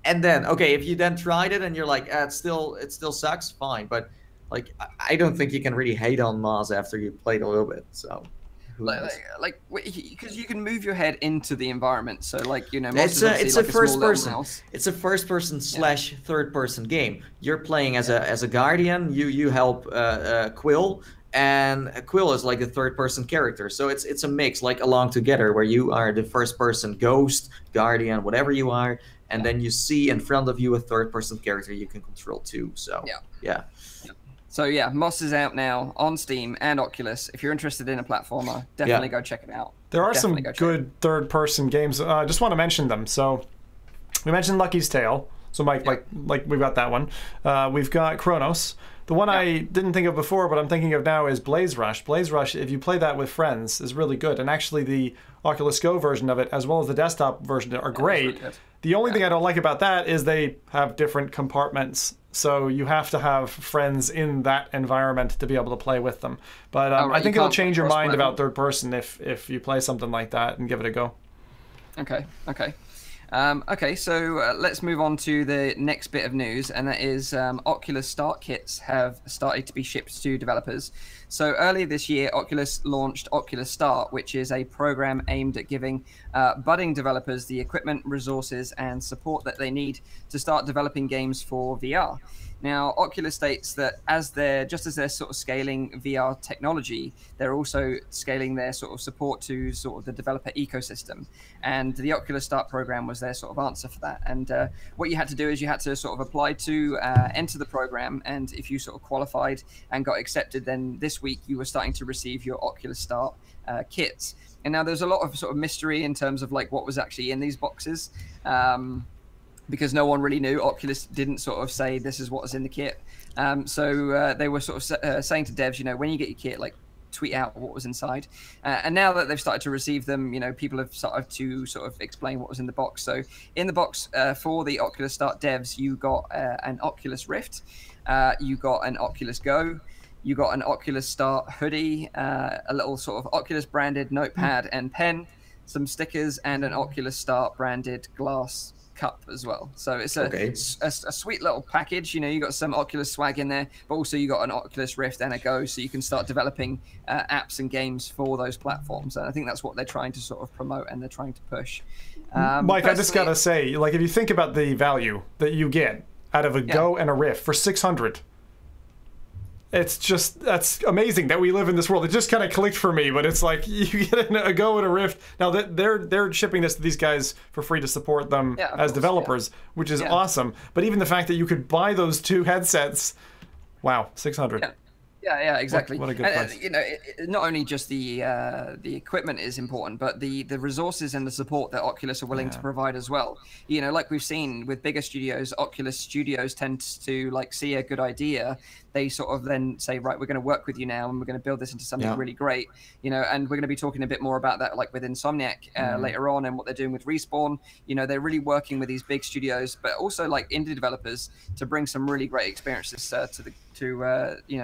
and then okay, if you then tried it and you're like, it still sucks, fine. But like, I don't think you can really hate on Moz after you played a little bit. So. Like, because you can move your head into the environment, so like it's a first person. It's a first person slash third person game. You're playing as a guardian. You help Quill, and Quill is like a third person character. So it's a mix, like Along Together, where you are the first person ghost, guardian, whatever you are, and then you see in front of you a third person character you can control too. So yeah. So yeah, Moss is out now on Steam and Oculus. If you're interested in a platformer, definitely go check it out. There are some good third-person games. I just want to mention them. So we mentioned Lucky's Tale. So Mike, like we've got that one. We've got Chronos. The one I didn't think of before, but I'm thinking of now is Blaze Rush. Blaze Rush, if you play that with friends, is really good. And actually the Oculus Go version of it, as well as the desktop version, are great. Really the only thing I don't like about that is they have different compartments. So you have to have friends in that environment to be able to play with them. But I think it'll change your mind about third person if you play something like that and give it a go. Okay. So let's move on to the next bit of news, and that is Oculus Start kits have started to be shipped to developers. So earlier this year, Oculus launched Oculus Start, which is a program aimed at giving budding developers the equipment, resources, and support that they need to start developing games for VR. Now, Oculus states that just as they're sort of scaling VR technology, they're also scaling their sort of support to sort of the developer ecosystem. And the Oculus Start program was their sort of answer for that. And what you had to do is you had to sort of apply to enter the program. And if you sort of qualified and got accepted, then this week you were starting to receive your Oculus Start kits. And now there's a lot of sort of mystery in terms of like what was actually in these boxes. Because no one really knew. Oculus didn't sort of say this is what was in the kit. So they were sort of saying to devs, when you get your kit, like tweet out what was inside. And now that they've started to receive them, people have started to sort of explain what was in the box. So in the box for the Oculus Start devs, you got an Oculus Rift, you got an Oculus Go, you got an Oculus Start hoodie, a little sort of Oculus branded notepad and pen, some stickers, and an Oculus Start branded glass cup as well. So it's a sweet little package. You got some Oculus swag in there, but also you got an Oculus Rift and a Go, so you can start developing apps and games for those platforms. And I think that's what they're trying to sort of promote and they're trying to push. Mike, I just gotta say, like, if you think about the value that you get out of a Go and a Rift for $600, that's amazing that we live in this world. It just kind of clicked for me, but it's like you get a Go and a Rift. Now they're shipping this to these guys for free to support them as developers, which is awesome. But even the fact that you could buy those two headsets, wow, $600. Yeah, exactly. What a good price. Not only just the equipment is important, but the resources and the support that Oculus are willing to provide as well. Like we've seen with bigger studios, Oculus Studios tend to like see a good idea. They sort of then say, right, we're going to work with you now, and we're going to build this into something really great. And we're going to be talking a bit more about that, like with Insomniac later on, and what they're doing with Respawn. They're really working with these big studios, but also like indie developers to bring some really great experiences to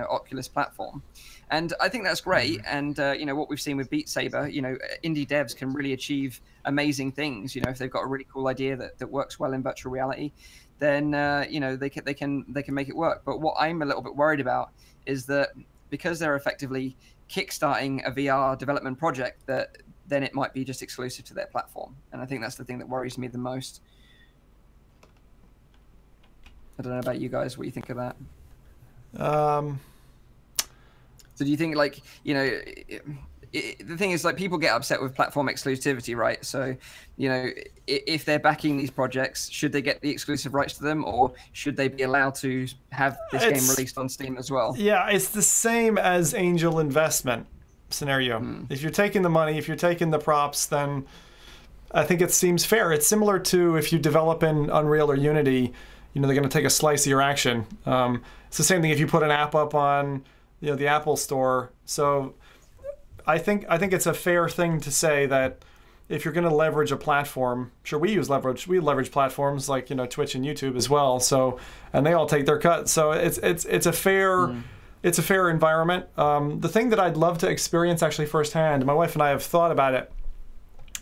Oculus platform. And I think that's great. And what we've seen with Beat Saber, indie devs can really achieve amazing things. If they've got a really cool idea that works well in virtual reality, then they can make it work. But what I'm a little bit worried about is that because they're effectively kickstarting a VR development project, that then it might be just exclusive to their platform. And I think that's the thing that worries me the most. I don't know about you guys, what you think of that. So do you think, like, the thing is, like, people get upset with platform exclusivity, right? So, if they're backing these projects, should they get the exclusive rights to them, or should they be allowed to have this game released on Steam as well? Yeah, it's the same as angel investment scenario. If you're taking the money, if you're taking the props, then I think it seems fair. It's similar to if you develop in Unreal or Unity, they're going to take a slice of your action. It's the same thing if you put an app up on the Apple Store. So I think it's a fair thing to say that if you're going to leverage a platform, sure, we leverage platforms like Twitch and YouTube as well. So, and they all take their cut. So it's a fair it's a fair environment. The thing that I'd love to experience actually firsthand, my wife and I have thought about it,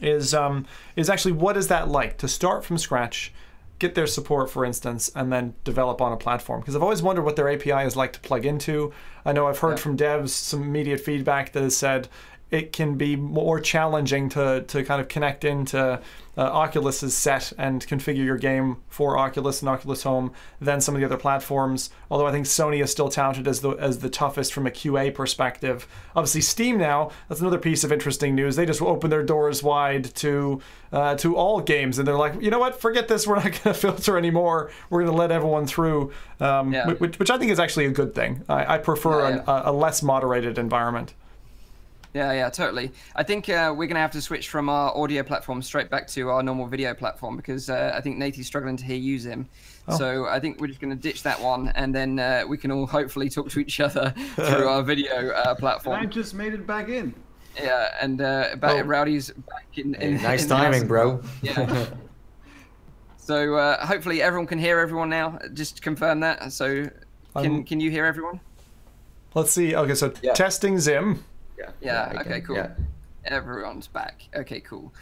is actually what is that like to start from scratch, get their support, for instance, and then develop on a platform. Because I've always wondered what their API is like to plug into. I know I've heard from devs some immediate feedback that has said it can be more challenging to kind of connect into Oculus's set and configure your game for Oculus and Oculus Home than some of the other platforms. Although I think Sony is still touted as the toughest from a QA perspective. Obviously, Steam now, that's another piece of interesting news. They just open their doors wide to all games, and they're like, you know what? Forget this. We're not going to filter anymore. We're going to let everyone through, which I think is actually a good thing. I prefer a less moderated environment. Yeah, totally. I think we're going to have to switch from our audio platform straight back to our normal video platform because I think Natie's struggling to use him. Oh. So I think we're just going to ditch that one, and then we can all hopefully talk to each other through our video platform. I just made it back in. Yeah, and Rowdy's back in. Nice timing, bro. Yeah. So hopefully everyone can hear everyone now. Just confirm that. So can you hear everyone? Let's see. Okay, so testing Zim. Yeah. Okay. Cool. Yeah. Everyone's back. Okay. Cool.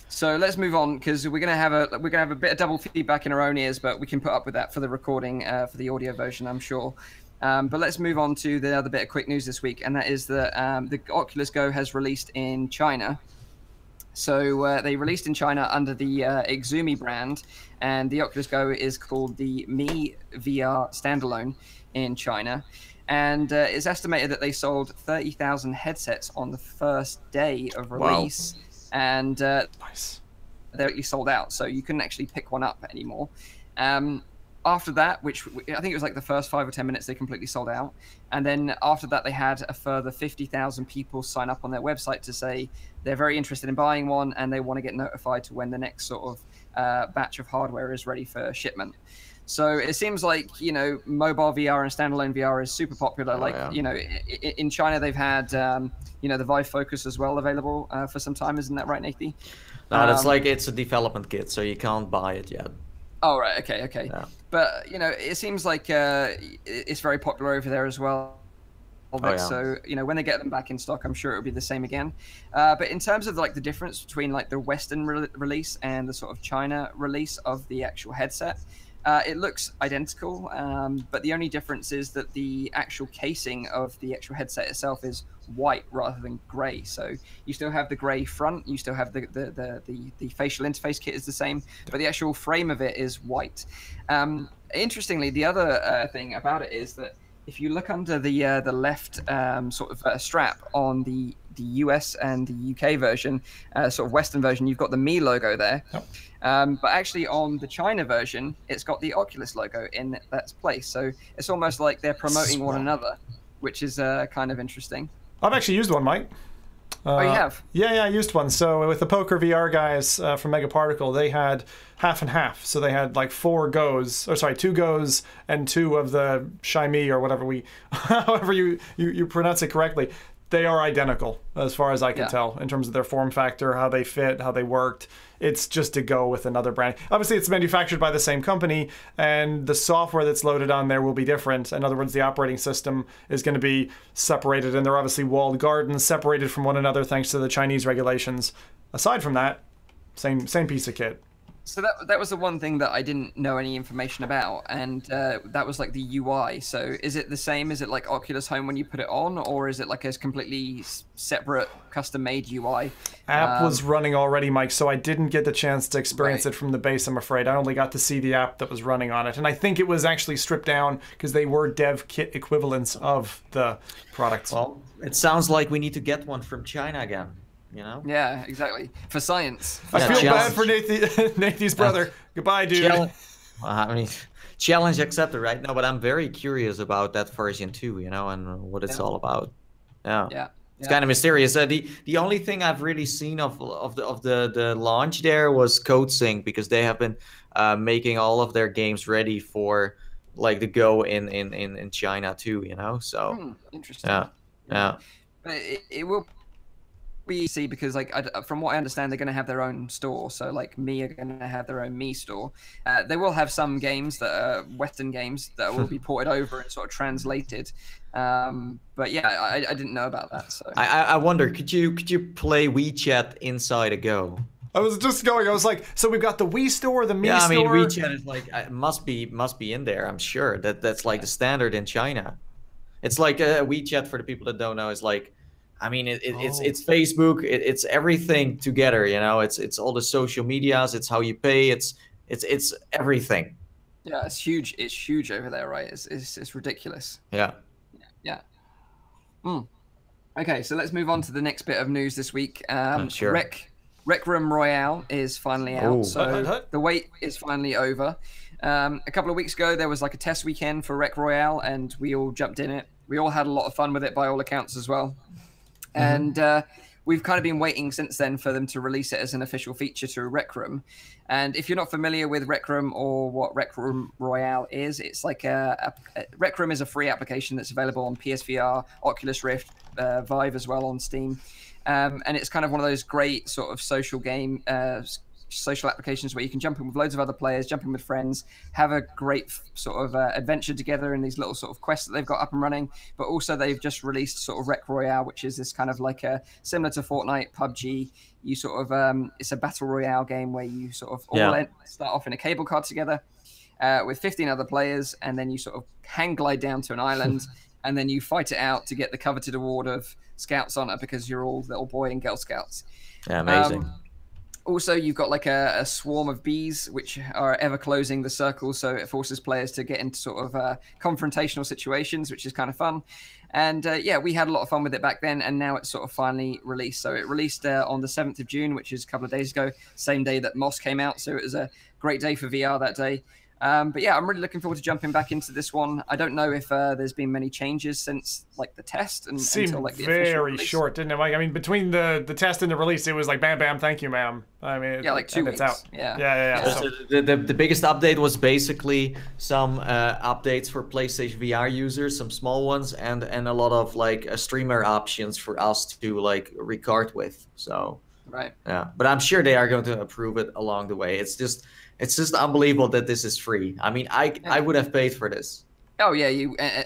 So let's move on because we're gonna have a bit of double feedback in our own ears, but we can put up with that for the recording for the audio version, I'm sure. But let's move on to the other bit of quick news this week, and that is that the Oculus Go has released in China. So they released in China under the Exumi brand, and the Oculus Go is called the Mi VR Standalone in China. And it's estimated that they sold 30,000 headsets on the first day of release. Wow. And nice. They're actually sold out, so you couldn't actually pick one up anymore. After that, which I think it was like the first 5 or 10 minutes, they completely sold out. And then after that, they had a further 50,000 people sign up on their website to say they're very interested in buying one and they want to get notified to when the next sort of batch of hardware is ready for shipment. So it seems like, you know, mobile VR and standalone VR is super popular. You know, in China, they've had, you know, the Vive Focus as well available for some time. Isn't that right, Nathie? No, that's like it's a development kit, so you can't buy it yet. Oh, right. Okay. Yeah. But, you know, it seems like it's very popular over there as well. So, you know, when they get them back in stock, I'm sure it'll be the same again. But in terms of like the difference between like the Western release and the sort of China release of the actual headset, it looks identical, but the only difference is that the actual casing of the actual headset itself is white rather than gray. So you still have the gray front, you still have the facial interface kit is the same, but the actual frame of it is white. Interestingly, the other thing about it is that if you look under the left sort of strap on the US and the UK version, sort of Western version, you've got the Mi logo there. Yep. But actually on the China version, it's got the Oculus logo in that place. So it's almost like they're promoting one another, which is kind of interesting. I've actually used one, Mike. Oh, you have? Yeah, I used one. So with the Poker VR guys from Megaparticle, they had half and half. So they had like 2 goes and 2 of the Xiaomi or whatever however you pronounce it correctly. They are identical as far as I can tell in terms of their form factor, how they fit, how they worked. It's just to go with another brand. Obviously, it's manufactured by the same company, and the software that's loaded on there will be different. In other words, the operating system is going to be separated, and they're obviously walled gardens separated from one another thanks to the Chinese regulations. Aside from that, same piece of kit. So that was the one thing that I didn't know any information about, and that was like the UI. So is it the same? Is it like Oculus Home when you put it on, or is it like a completely separate custom-made UI? App was running already, Mike, so I didn't get the chance to experience it from the base, I'm afraid. I only got to see the app that was running on it, and I think it was actually stripped down because they were dev kit equivalents of the products. Well, it sounds like we need to get one from China again. You know? Yeah, exactly. For science. I feel bad for Nathie's brother. Goodbye, dude. I mean, challenge accepted, right? No, but I'm very curious about that version too, you know, and what it's all about. Yeah. It's kind of mysterious. The only thing I've really seen of the launch there was CodeSync, because they have been making all of their games ready for like the Go in China too, you know. So interesting. Yeah. But it will we see, because like from what I understand, they're going to have their own store. So like Me are going to have their own Me store. They will have some games that are Western games that will be ported over and sort of translated. But yeah, I didn't know about that. So I wonder, could you play WeChat inside a Go? I was just going. I was like, so we've got the Wii store, the Me yeah, I mean, store. WeChat is like must be in there. I'm sure that's like the standard in China. It's like WeChat, for the people that don't know, is like, I mean, it's Facebook. It's everything together. You know, it's all the social medias. It's how you pay. It's everything. Yeah, it's huge. It's huge over there, right? It's ridiculous. Yeah. Yeah. Okay, so let's move on to the next bit of news this week. Sure. Rec Room Royale is finally out, so the wait is finally over. A couple of weeks ago, there was like a test weekend for Rec Royale, and we all jumped in it. We all had a lot of fun with it, by all accounts, as well. And we've kind of been waiting since then for them to release it as an official feature through Rec Room. And if you're not familiar with Rec Room or what Rec Room Royale is, it's like Rec Room is a free application that's available on PSVR, Oculus Rift, Vive as well on Steam. And it's kind of one of those great sort of social applications where you can jump in with loads of other players, jump in with friends, have a great sort of adventure together in these little sort of quests that they've got up and running. But also they've just released sort of Rec Royale, which is this kind of like similar to Fortnite, PUBG. You sort of it's a battle royale game where you sort of all start off in a cable car together with 15 other players, and then you sort of hang glide down to an island. And then you fight it out to get the coveted award of Scouts Honor, because you're all little boy and girl scouts. Yeah, amazing. Also, you've got like a swarm of bees, which are ever closing the circle, so it forces players to get into sort of confrontational situations, which is kind of fun. And yeah, we had a lot of fun with it back then, and now it's sort of finally released. So it released on the 7th of June, which is a couple of days ago, same day that Moss came out. So it was a great day for VR that day. But yeah, I'm really looking forward to jumping back into this one. I don't know if there's been many changes since like the test and until like the very short, didn't it, Mike? I mean, between the test and the release, it was like bam, bam, thank you, ma'am. I mean, yeah, like 2 weeks. It's out. Yeah. So the biggest update was basically some updates for PlayStation VR users, some small ones, and a lot of like streamer options for us to like record with. So right. Yeah, but I'm sure they are going to improve it along the way. It's just unbelievable that this is free. I mean, I would have paid for this. Oh yeah,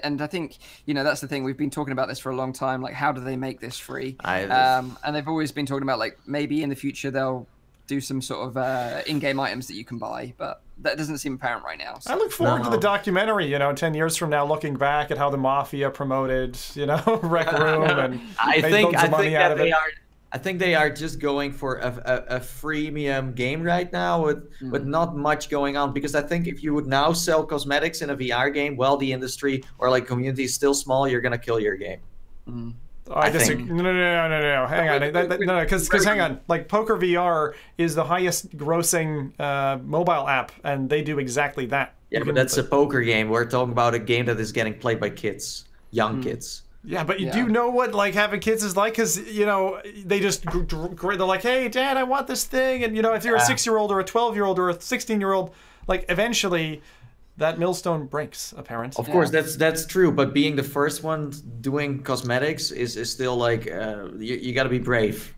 and I think that's the thing. We've been talking about this for a long time. Like, how do they make this free? And they've always been talking about like maybe in the future they'll do some sort of in-game items that you can buy, but that doesn't seem apparent right now. So. I look forward to the documentary. 10 years from now, looking back at how the Mafia promoted, Rec Room, and I made think loads of money out of it. I think they are just going for a freemium game right now with not much going on, because I think if you would now sell cosmetics in a VR game, well, the industry or like community is still small, you're gonna kill your game. I disagree. No. Hang on. No, because hang on. Like, Poker VR is the highest grossing mobile app, and they do exactly that. Yeah, but that's a poker game. We're talking about a game that is getting played by kids, young kids. Yeah, but you do know what like having kids is like, because they just they're like, hey, Dad, I want this thing, and if you're a 6-year-old or a 12-year-old or a 16-year-old, like eventually that millstone breaks, apparent. Of course, that's true, but being the first one doing cosmetics is still like you got to be brave.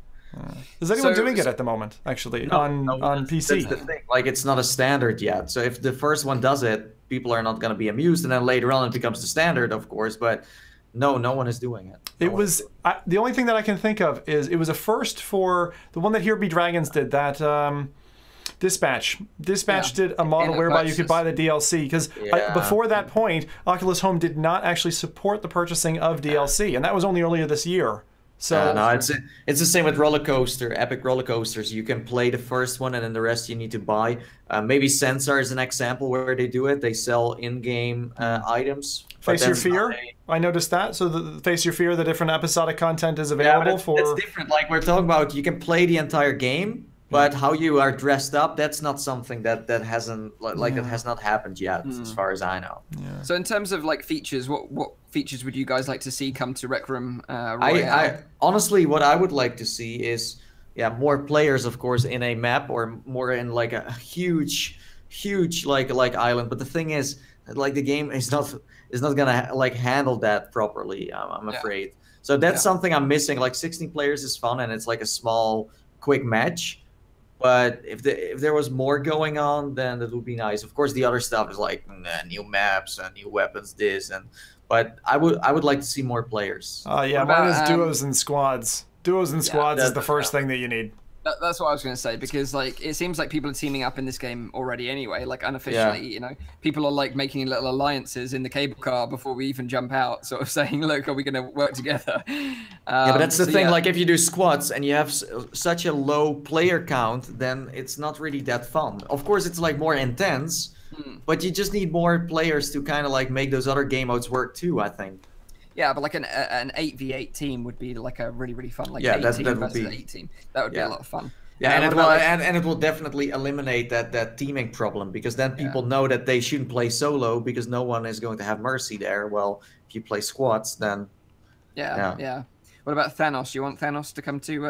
Is anyone doing it at the moment, actually, on PC? That's the thing. Like, it's not a standard yet. So if the first one does it, people are not going to be amused, and then later on it becomes the standard, of course, but no one is doing it. It was the only thing that I can think of is it was a first for the one that Here Be Dragons did, that Dispatch did a model whereby you could buy the DLC, because before that point Oculus Home did not actually support the purchasing of DLC, and that was only earlier this year. So no, it's the same with Epic roller coasters. You can play the first one, and then the rest you need to buy. Maybe Sensor is an example where they do it. They sell in-game items. Face Your Fear, I noticed that. So the Face Your Fear, the different episodic content is available for. It's different. Like, we're talking about, you can play the entire game, but how you are dressed up, that's not something that hasn't that has not happened yet, as far as I know. Yeah. So in terms of like features, what features would you guys like to see come to Rec Room Royale? I honestly, what I would like to see is more players, of course, in a map, or more in like a huge like island. But the thing is, like, the game is not gonna like handle that properly. I'm afraid. So that's something I'm missing. Like 16 players is fun, and it's like a small, quick match. But if there was more going on, then that would be nice. Of course, the other stuff is like new maps and new weapons, but I would like to see more players. Yeah, mine is duos and squads. Duos and squads is the first thing that you need. That's what I was going to say, because like it seems like people are teaming up in this game already anyway, like unofficially, you know, people are like making little alliances in the cable car before we even jump out, sort of saying, look, are we going to work together? Yeah, but that's the thing, like if you do squads and you have such a low player count, then it's not really that fun. Of course, it's like more intense, but you just need more players to kind of like make those other game modes work too, I think. Yeah, but like an 8v8 team would be like a really fun, like 8 team that would versus be 8 team. That would be a lot of fun. Yeah, and it will and it will definitely eliminate that teaming problem, because then people know that they shouldn't play solo because no one is going to have mercy there. Well, if you play squads, then yeah. What about Thanos? You want Thanos to come to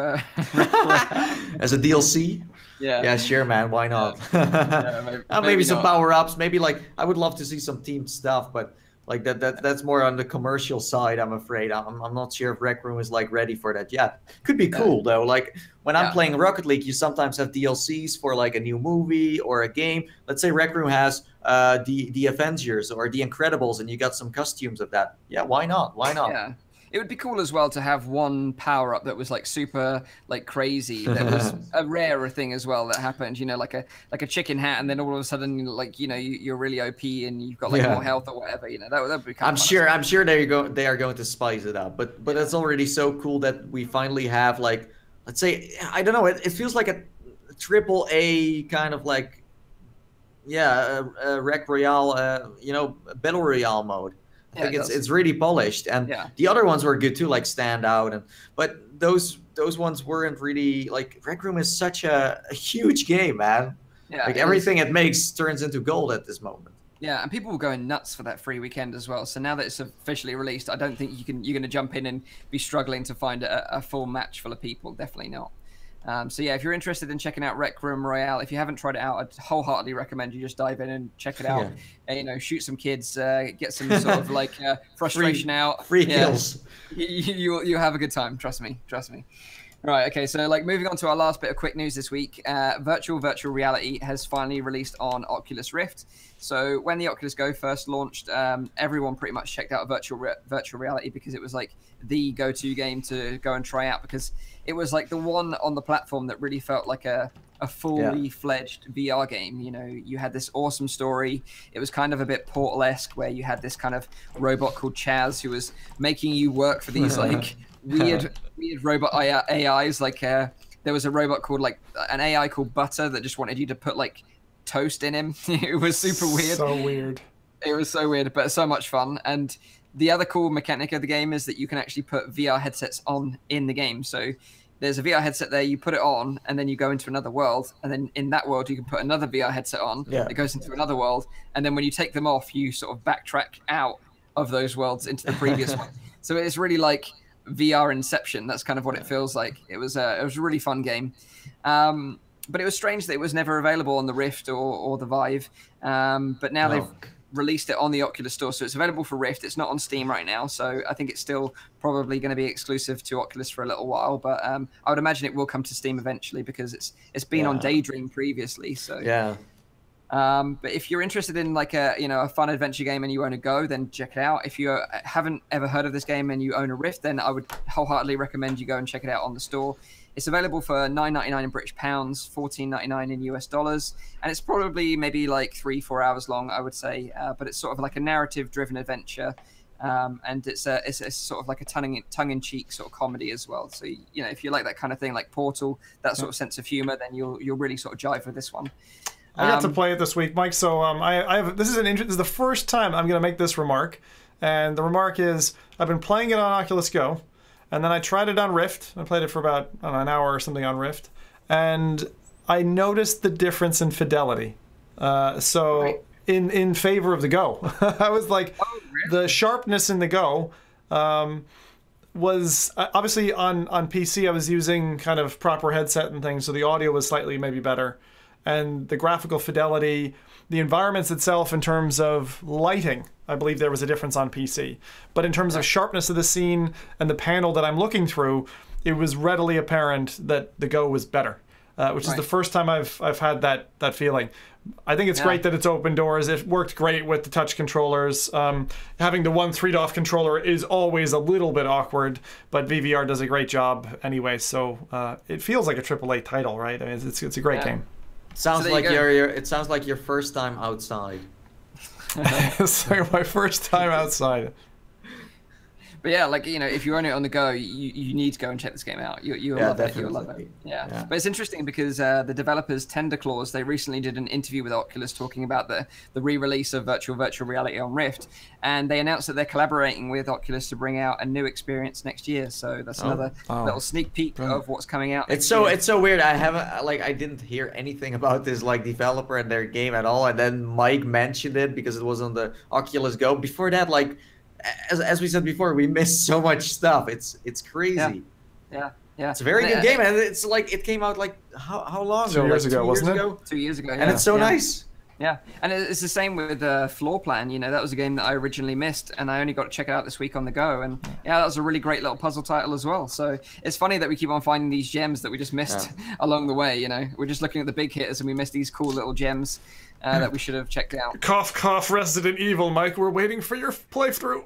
as a DLC? Yeah, sure, man. Why not? Maybe some power-ups. Maybe like I would love to see some team stuff, but like that's more on the commercial side, I'm afraid. I'm not sure if Rec Room is like ready for that yet. Could be cool though. Like when I'm playing Rocket League, you sometimes have DLCs for like a new movie or a game. Let's say Rec Room has the Avengers or the Incredibles, and you got some costumes of that. Yeah, why not? Why not? Yeah. It would be cool as well to have one power up that was like super like crazy. That was a rarer thing as well that happened. You know, like a chicken hat, and then all of a sudden, like, you know, you're really OP and you've got like more health or whatever. You know, that would be kind of fun. I'm sure they are going to spice it up. But it's already so cool that we finally have like, let's say, I don't know. It feels like a AAA kind of like, Rec Royale, you know, Battle Royale mode. I think it's really polished, and the other ones were good too, like Standout, but those ones weren't really like. Rec Room is such a huge game, man. Yeah, like everything it makes turns into gold at this moment. Yeah, and people were going nuts for that free weekend as well. So now that it's officially released, I don't think you're going to jump in and be struggling to find a full match full of people. Definitely not. So yeah, if you're interested in checking out Rec Room Royale, if you haven't tried it out, I'd wholeheartedly recommend you just dive in and check it out. And, you know, shoot some kids, get some sort of like frustration out. Free kills. You'll have a good time. Trust me. Right, okay, so like moving on to our last bit of quick news this week, virtual reality has finally released on Oculus Rift. So when the Oculus Go first launched, everyone pretty much checked out virtual reality because it was like the go-to game to go and try out, because it was like the one on the platform that really felt like a fully fledged VR game. You know, you had this awesome story. It was kind of a bit Portal-esque, where you had this kind of robot called Chaz who was making you work for these like weird robot AIs. Like there was a robot called like an AI called Butter that just wanted you to put like toast in him. It was super weird. So weird. It was so weird, but so much fun. And the other cool mechanic of the game is that you can actually put VR headsets on in the game. So there's a VR headset there, you put it on, and then you go into another world. And then in that world, you can put another VR headset on. It goes into another world. And then when you take them off, you sort of backtrack out of those worlds into the previous one. So it's really like VR Inception. That's kind of what it feels like. It was a really fun game. But it was strange that it was never available on the Rift or the Vive. But now they've released it on the Oculus Store, so it's available for Rift. It's not on Steam right now, so I think it's still probably going to be exclusive to Oculus for a little while. But I would imagine it will come to Steam eventually, because it's been on Daydream previously. So but if you're interested in like a fun adventure game and you own a Go, then check it out. If you haven't ever heard of this game and you own a Rift, then I would wholeheartedly recommend you go and check it out on the store. It's available for $9.99 in British pounds, $14.99 in US dollars, and it's probably maybe like 3-4 hours long, I would say. But it's sort of like a narrative-driven adventure, and it's sort of like a tongue-in-cheek sort of comedy as well. So you know, if you like that kind of thing, like Portal, that sort of sense of humor, then you'll really sort of jive with this one. I got to play it this week, Mike. So this is the first time I'm going to make this remark, and the remark is I've been playing it on Oculus Go. And then I tried it on Rift. I played it for about an hour or something on Rift. And I noticed the difference in fidelity. In favor of the Go. I was like, the sharpness in the Go was obviously on PC. I was using kind of proper headset and things, so the audio was slightly maybe better. and the graphical fidelity, the environments itself in terms of lighting, I believe there was a difference on PC. But in terms of sharpness of the scene and the panel that I'm looking through, it was readily apparent that the Go was better, which is the first time I've had that feeling. I think it's great that it's open doors. It worked great with the touch controllers. Having the one 3DOF controller is always a little bit awkward, but VVR does a great job anyway. So it feels like a AAA title, right? I mean, it's a great game. It sounds like it sounds like your first time outside. It's like my first time outside. But yeah, like, you know, if you own it on the go, you need to go and check this game out. You'll love it. You'll love it. Yeah. But it's interesting because the developers, Tender Claws, they recently did an interview with Oculus talking about the re-release of virtual reality on Rift, and they announced that they're collaborating with Oculus to bring out a new experience next year. So that's another little sneak peek of what's coming out. It's so weird. I didn't hear anything about this developer and their game at all, and then Mike mentioned it because it was on the Oculus Go. Before that, as we said before, we missed so much stuff. It's crazy. Yeah. It's a very good game, and it's it came out how long ago? 2 years ago, wasn't it? 2 years ago. And it's so nice. Yeah, and it's the same with Floor Plan. You know, that was a game that I originally missed, and I only got to check it out this week on the go. And that was a really great little puzzle title as well. So it's funny that we keep on finding these gems that we just missed along the way. You know, we're just looking at the big hitters, and we missed these cool little gems that we should have checked out. Cough, cough, Resident Evil, Mike. We're waiting for your playthrough.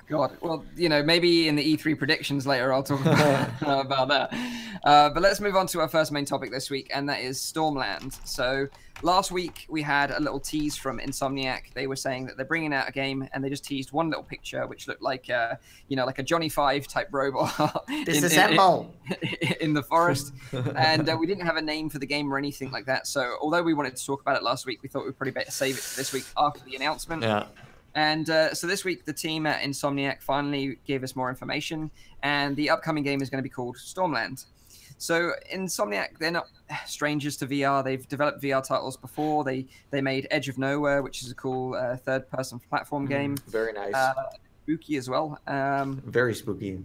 God, well, you know, maybe in the E3 predictions later I'll talk about that. But let's move on to our first main topic this week, and that is Stormland. So last week we had a little tease from Insomniac. They were saying that they're bringing out a game, and they just teased one little picture which looked like, you know, like a Johnny Five type robot in the forest. And we didn't have a name for the game or anything like that. So although we wanted to talk about it last week, we thought we'd probably better save it for this week after the announcement. Yeah. And so this week, the team at Insomniac finally gave us more information, and the upcoming game is going to be called Stormland. So Insomniac, they're not strangers to VR. They've developed VR titles before. They made Edge of Nowhere, which is a cool third-person platform game. Very nice. Spooky as well. Very spooky.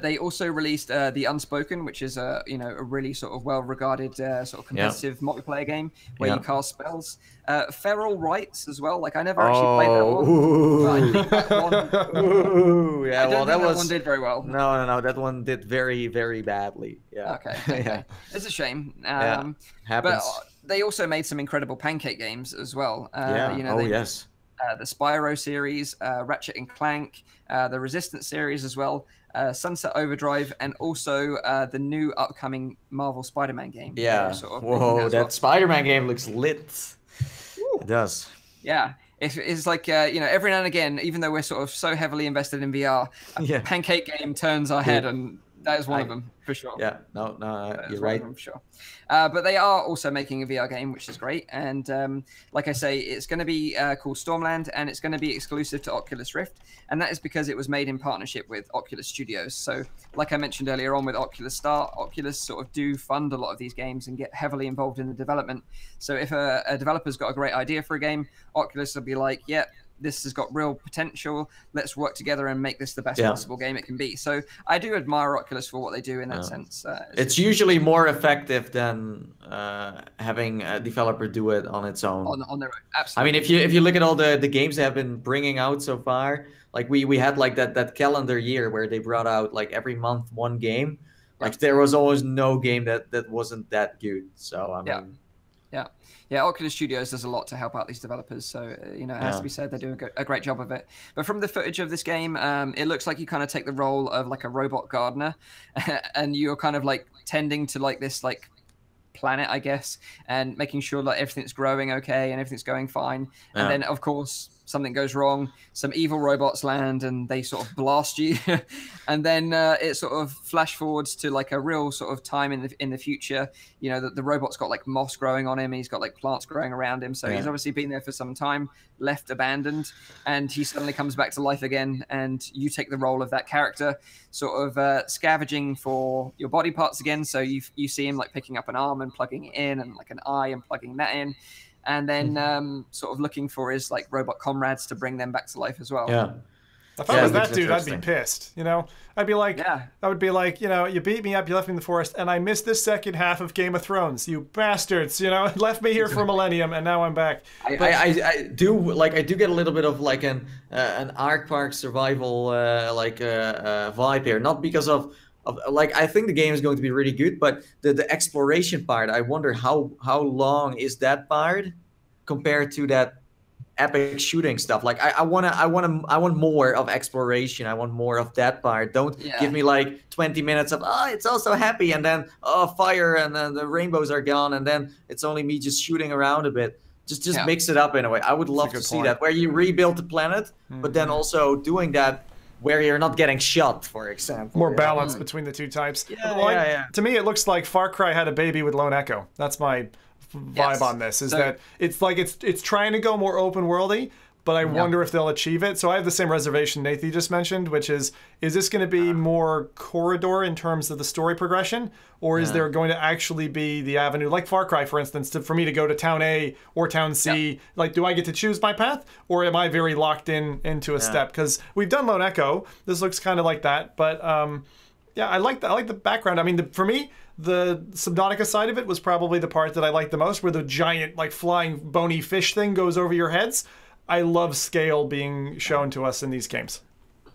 They also released The Unspoken, which is a really sort of well-regarded sort of competitive multiplayer game where you cast spells. Feral Rights as well. Like, I never actually played that one. But I think that one. Yeah, that one did very well. No. That one did very, very badly. Yeah. Okay. It's a shame. Happens. But they also made some incredible pancake games as well. Yes. The Spyro series, Ratchet and Clank, the Resistance series as well, Sunset Overdrive, and also the new upcoming Marvel Spider-Man game. Yeah. Whoa, that Spider-Man game looks lit. Woo. It does. Yeah. It's like, you know, every now and again, even though we're sort of so heavily invested in VR, a pancake game turns our head, and that is one of them, for sure. Yeah, no, you're right. For sure. But they are also making a VR game, which is great. And like I say, it's going to be called Stormland, and it's going to be exclusive to Oculus Rift. And that is because it was made in partnership with Oculus Studios. So like I mentioned earlier on with Oculus Start, Oculus sort of do fund a lot of these games and get heavily involved in the development. So if a developer's got a great idea for a game, Oculus will be like, this has got real potential. Let's work together and make this the best possible game it can be. So I do admire Oculus for what they do in that sense. It's usually more effective than having a developer do it on its own. On their own, absolutely. I mean, if you look at all the games they have been bringing out so far, like we had like that calendar year where they brought out like every month one game. Like there was always no game that wasn't that good. So I mean. Yeah, Oculus Studios does a lot to help out these developers. So, you know, it has to be said, they're doing a great job of it. But from the footage of this game, it looks like you kind of take the role of like a robot gardener and you're kind of like tending to like this like planet, I guess, and making sure that everything's growing okay and everything's going fine. And then, of course, something goes wrong, some evil robots land and they sort of blast you. And then it sort of flash forwards to like a real sort of time in the future. You know, the robot's got like moss growing on him. He's got like plants growing around him. So he's obviously been there for some time, left abandoned, and he suddenly comes back to life again. And you take the role of that character, sort of scavenging for your body parts again. So you see him like picking up an arm and plugging it in, and like an eye and plugging that in. And then sort of looking for his like robot comrades to bring them back to life as well. Yeah. If I was that dude, I'd be pissed. You know, I'd be like, I would be like, you know, you beat me up, you left me in the forest, and I missed this second half of Game of Thrones. You bastards, you know, left me here for a millennium, and now I'm back. I do get a little bit of like an Ark Park survival vibe here, not because of like I think the game is going to be really good, but the exploration part, I wonder how long is that part compared to that epic shooting stuff. Like I want more of exploration. I want more of that part. Don't give me like 20 minutes of it's also happy and then fire and then the rainbows are gone and then it's only me just shooting around a bit. Just mix it up in a way. I would love to see that where you rebuild the planet, but then also doing that where you're not getting shot, for example. More balance between the two types. To me, it looks like Far Cry had a baby with Lone Echo. That's my vibe on this, is that it's like it's trying to go more open worldy, but I wonder if they'll achieve it. So I have the same reservation Nathie just mentioned, which is this going to be more corridor in terms of the story progression, or is there going to actually be the avenue, like Far Cry, for instance, for me to go to Town A or Town C? Like, do I get to choose my path, or am I very locked into a step? Because we've done Lone Echo. This looks kind of like that, but I like the background. I mean, for me, the Subnautica side of it was probably the part that I liked the most, where the giant, like, flying bony fish thing goes over your heads. I love scale being shown to us in these games.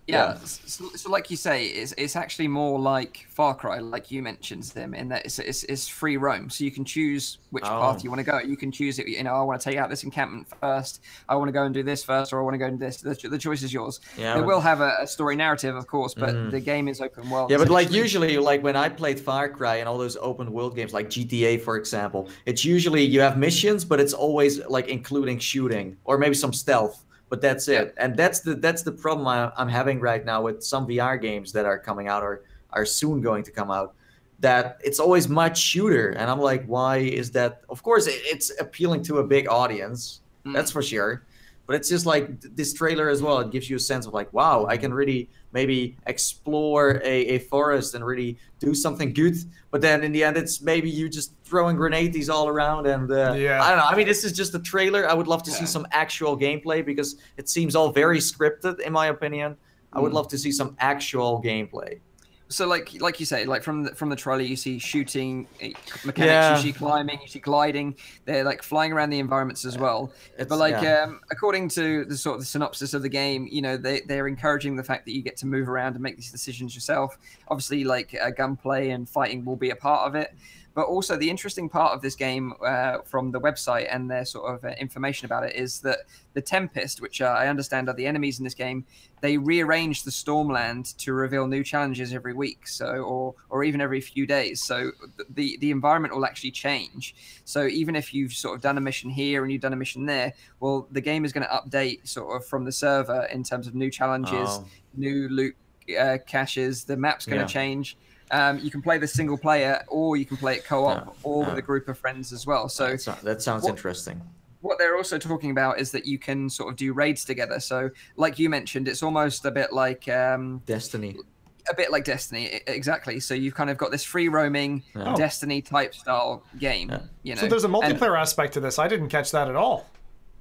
Yeah, so like you say, it's actually more like Far Cry, like you mentioned, Tim, in that it's free roam. So you can choose which path you want to go. You can choose it. You know, I want to take out this encampment first. I want to go and do this first, or I want to go and do this. The choice is yours. Yeah, it will have a story narrative, of course, but the game is open world. Yeah, but like usually, like when I played Far Cry and all those open world games, like GTA, for example, it's usually you have missions, but it's always like including shooting or maybe some stealth. But that's it, and that's the problem I'm having right now with some VR games that are coming out or are soon going to come out. That it's always much shooter, and I'm like, why is that? Of course, it's appealing to a big audience, that's for sure. But it's just like this trailer as well. It gives you a sense of like, wow, I can really maybe explore a forest and really do something good. But then in the end, it's maybe you just throwing grenades all around. And I don't know. I mean, this is just a trailer. I would love to see some actual gameplay because it seems all very scripted, in my opinion. I would love to see some actual gameplay. So like you say, like from the trailer, you see shooting mechanics, you see climbing, you see gliding. They're like flying around the environments as well. But like according to the sort of the synopsis of the game, you know, they're encouraging the fact that you get to move around and make these decisions yourself. Obviously, like gunplay and fighting will be a part of it. But also the interesting part of this game from the website and their sort of information about it is that the Tempest, which I understand are the enemies in this game, they rearrange the Stormland to reveal new challenges every week, so or even every few days. So the environment will actually change. So even if you've sort of done a mission here and you've done a mission there, well, the game is going to update sort of from the server in terms of new challenges, new loot caches. The map's going to change. You can play the single player, or you can play it co-op, or with a group of friends as well. So that sounds interesting. What they're also talking about is that you can sort of do raids together. So, like you mentioned, it's almost a bit like Destiny. A bit like Destiny, exactly. So you've kind of got this free roaming Destiny type style game. You know, so there's a multiplayer aspect to this. I didn't catch that at all.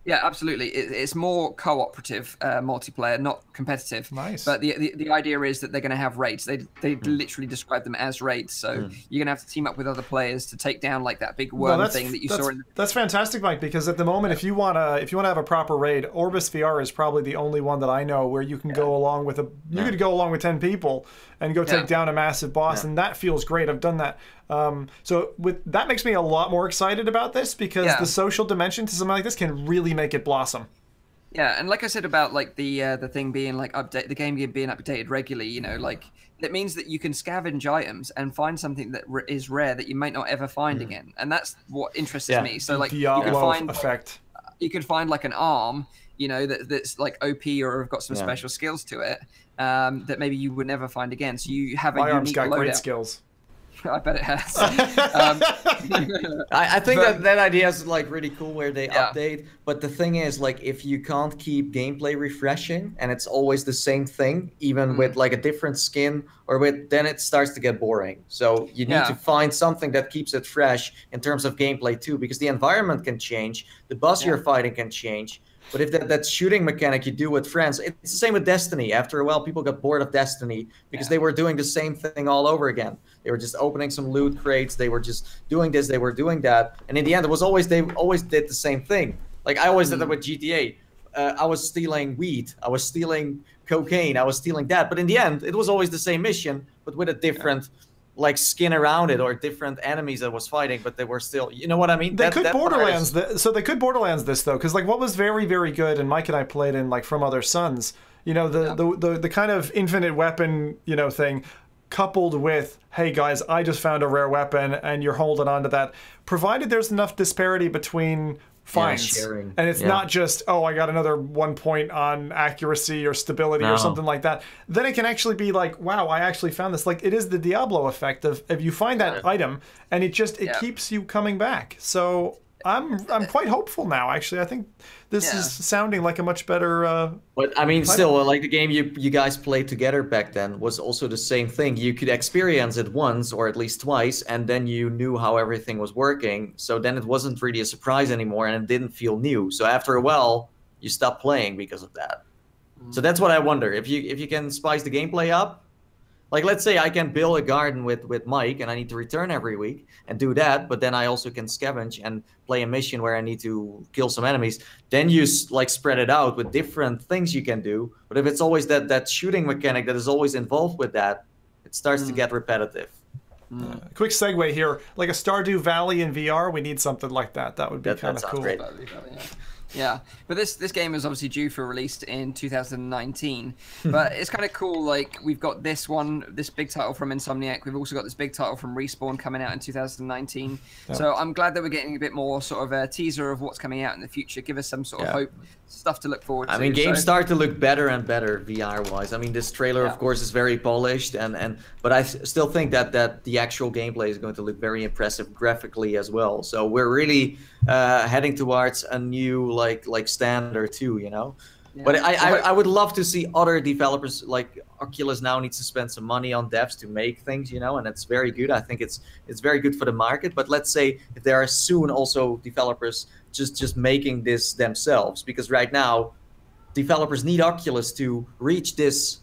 Yeah, absolutely. It's more cooperative multiplayer, not competitive. Nice. But the idea is that they're going to have raids. They literally describe them as raids. So you're going to have to team up with other players to take down like that big worm thing that you saw in the... That's fantastic, Mike, because at the moment, if you want to have a proper raid, Orbis VR is probably the only one that I know where you can go along with could go along with 10 people and go take down a massive boss, and that feels great. I've done that. So that makes me a lot more excited about this because the social dimension to something like this can really make it blossom. Yeah, and like I said about like the thing being like the game being updated regularly, you know, like it means that you can scavenge items and find something that is rare that you might not ever find again, and that's what interests me. So like you can find like an arm, you know, that's like OP or have got some special skills to it that maybe you would never find again. So you have a unique arm's got loadout. Great skills. I bet it has. I think that idea is like really cool where they update. But the thing is, like, if you can't keep gameplay refreshing and it's always the same thing, even with like a different skin then it starts to get boring. So you need to find something that keeps it fresh in terms of gameplay too, because the environment can change, the boss you're fighting can change. But if that shooting mechanic you do with friends, it's the same with Destiny. After a while, people got bored of Destiny because they were doing the same thing all over again. They were just opening some loot crates. They were just doing this. They were doing that. And in the end, it was always they always did the same thing. Like I always did that with GTA. I was stealing weed. I was stealing cocaine. I was stealing that. But in the end, it was always the same mission, but with a different like skin around it or different enemies that was fighting, but they were still, you know what I mean? They could Borderlands so they could Borderlands this though, because like what was very, very good, and Mike and I played in like From Other Suns, you know, the kind of infinite weapon, you know, thing, coupled with, hey guys, I just found a rare weapon and you're holding on to that, provided there's enough disparity between finds, and it's not just, oh, I got another 1 point on accuracy or stability or something like that. Then it can actually be like, wow, I actually found this. Like it is the Diablo effect of if you find that item and it keeps you coming back. So I'm quite hopeful now. Actually, I think this is sounding like a much better. But I mean, still, like the game you guys played together back then was also the same thing. You could experience it once or at least twice, and then you knew how everything was working. So then it wasn't really a surprise anymore, and it didn't feel new. So after a while, you stopped playing because of that. So that's what I wonder, if you can spice the gameplay up. Like, let's say I can build a garden with Mike, and I need to return every week and do that, but then I also can scavenge and play a mission where I need to kill some enemies. Then you like spread it out with different things you can do. But if it's always that shooting mechanic that is always involved with that, it starts to get repetitive. Quick segue here, like a Stardew Valley in VR, we need something like that. That would be kind of cool. Great. Yeah, but this game is obviously due for release in 2019. But it's kind of cool. Like we've got this big title from Insomniac. We've also got this big title from Respawn coming out in 2019. Yeah. So I'm glad that we're getting a bit more sort of a teaser of what's coming out in the future. Give us some sort of hope, stuff to look forward to. I mean, games start to look better and better VR-wise. I mean, this trailer, of course, is very polished, but I still think that the actual gameplay is going to look very impressive graphically as well. So we're really heading towards a new like standard too, you know. Yeah. But I would love to see other developers, like Oculus now needs to spend some money on devs to make things, you know, and it's very good. I think it's very good for the market. But let's say if there are soon also developers just making this themselves, because right now developers need Oculus to reach this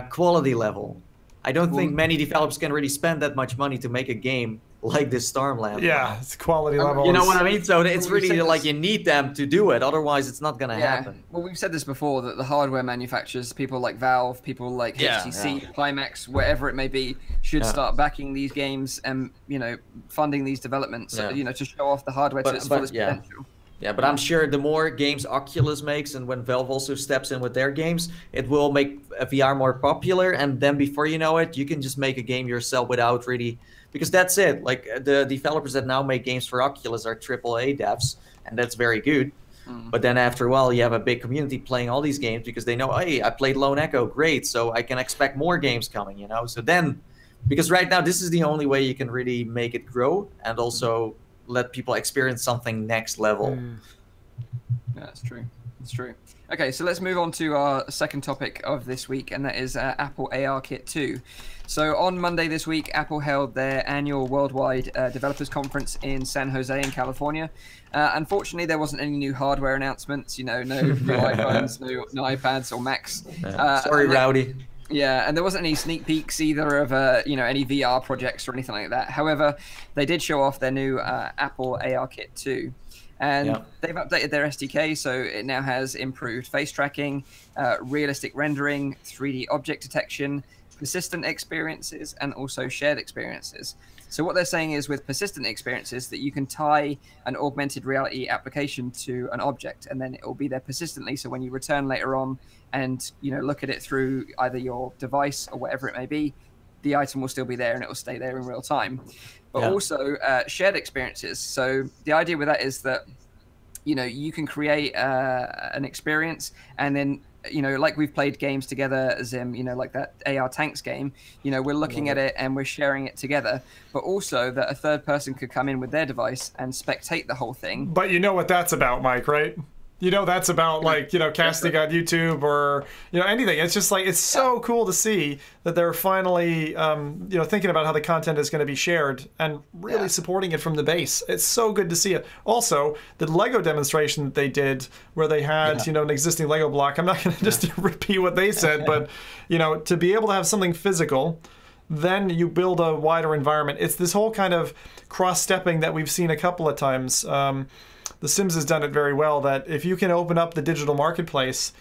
quality level. I don't think many developers can really spend that much money to make a game like this Stormland. Yeah, it's quality level. You know what I mean? So it's really like you need them to do it, otherwise it's not going to happen. Well, we've said this before, that the hardware manufacturers, people like Valve, people like HTC, Climax, wherever it may be, should start backing these games and, you know, funding these developments, you know, to show off the hardware to its fullest potential. Yeah, but I'm sure the more games Oculus makes, and when Valve also steps in with their games, it will make VR more popular, and then before you know it, you can just make a game yourself without really... Because that's it. Like the developers that now make games for Oculus are AAA devs, and that's very good. But then after a while, you have a big community playing all these games because they know, hey, I played Lone Echo, great, so I can expect more games coming, you know? So then, because right now this is the only way you can really make it grow and also let people experience something next level. Yeah, that's true. That's true. Okay, so let's move on to our second topic of this week, and that is Apple AR Kit 2. So on Monday this week, Apple held their annual worldwide developers conference in San Jose in California. Unfortunately, there wasn't any new hardware announcements, you know, no new iPhones, no iPads or Macs. Sorry, Rowdy. Yeah, and there wasn't any sneak peeks either of, you know, any VR projects or anything like that. However, they did show off their new Apple AR Kit 2. And they've updated their SDK, so it now has improved face tracking, realistic rendering, 3D object detection, persistent experiences, and also shared experiences. So what they're saying is with persistent experiences that you can tie an augmented reality application to an object, and then it will be there persistently. So when you return later on and, you know, look at it through either your device or whatever it may be, the item will still be there and it will stay there in real time. But also shared experiences. So the idea with that is that, you know, you can create an experience, and then, you know, like we've played games together, Zim, you know, like that AR Tanks game, you know, we're looking at it and we're sharing it together, but also that a third person could come in with their device and spectate the whole thing. But you know what that's about, Mike, right? You know, that's about like, you know, casting on YouTube or, you know, anything. It's just like, it's so cool to see that they're finally, you know, thinking about how the content is going to be shared and really supporting it from the base. It's so good to see it. Also, the Lego demonstration that they did where they had, you know, an existing Lego block. I'm not going to just repeat what they said, but, you know, to be able to have something physical, then you build a wider environment. It's this whole kind of cross-stepping that we've seen a couple of times. The Sims has done it very well, that if you can open up the digital marketplace,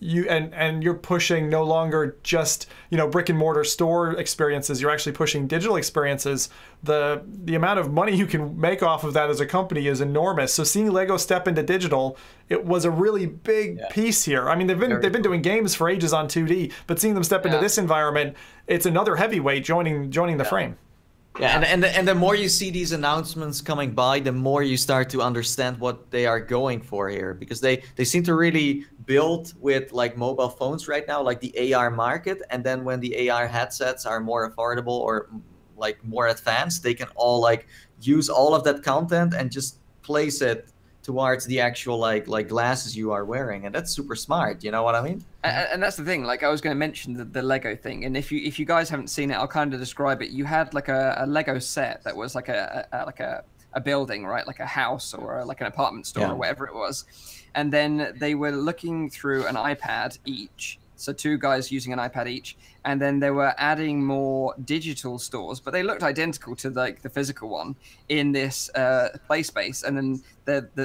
and you're pushing no longer just, you know, brick and mortar store experiences, you're actually pushing digital experiences, the amount of money you can make off of that as a company is enormous. So seeing Lego step into digital, it was a really big piece here. I mean, they've been doing games for ages on 2D, but seeing them step into this environment, it's another heavyweight joining the frame. Yeah, and the more you see these announcements coming by, the more you start to understand what they are going for here, because they seem to really build with like mobile phones right now, like the AR market, and then when the AR headsets are more affordable or like more advanced, they can all like use all of that content and just place it towards the actual like glasses you are wearing, and that's super smart. You know what I mean? And that's the thing. Like I was going to mention the Lego thing, and if you guys haven't seen it, I'll kind of describe it. You had like a Lego set that was like a building, right? Like a house or like an apartment store or whatever it was, and then they were looking through an iPad each. So 2 guys using an iPad each, and then they were adding more digital stores, but they looked identical to like the physical one in this play space. And then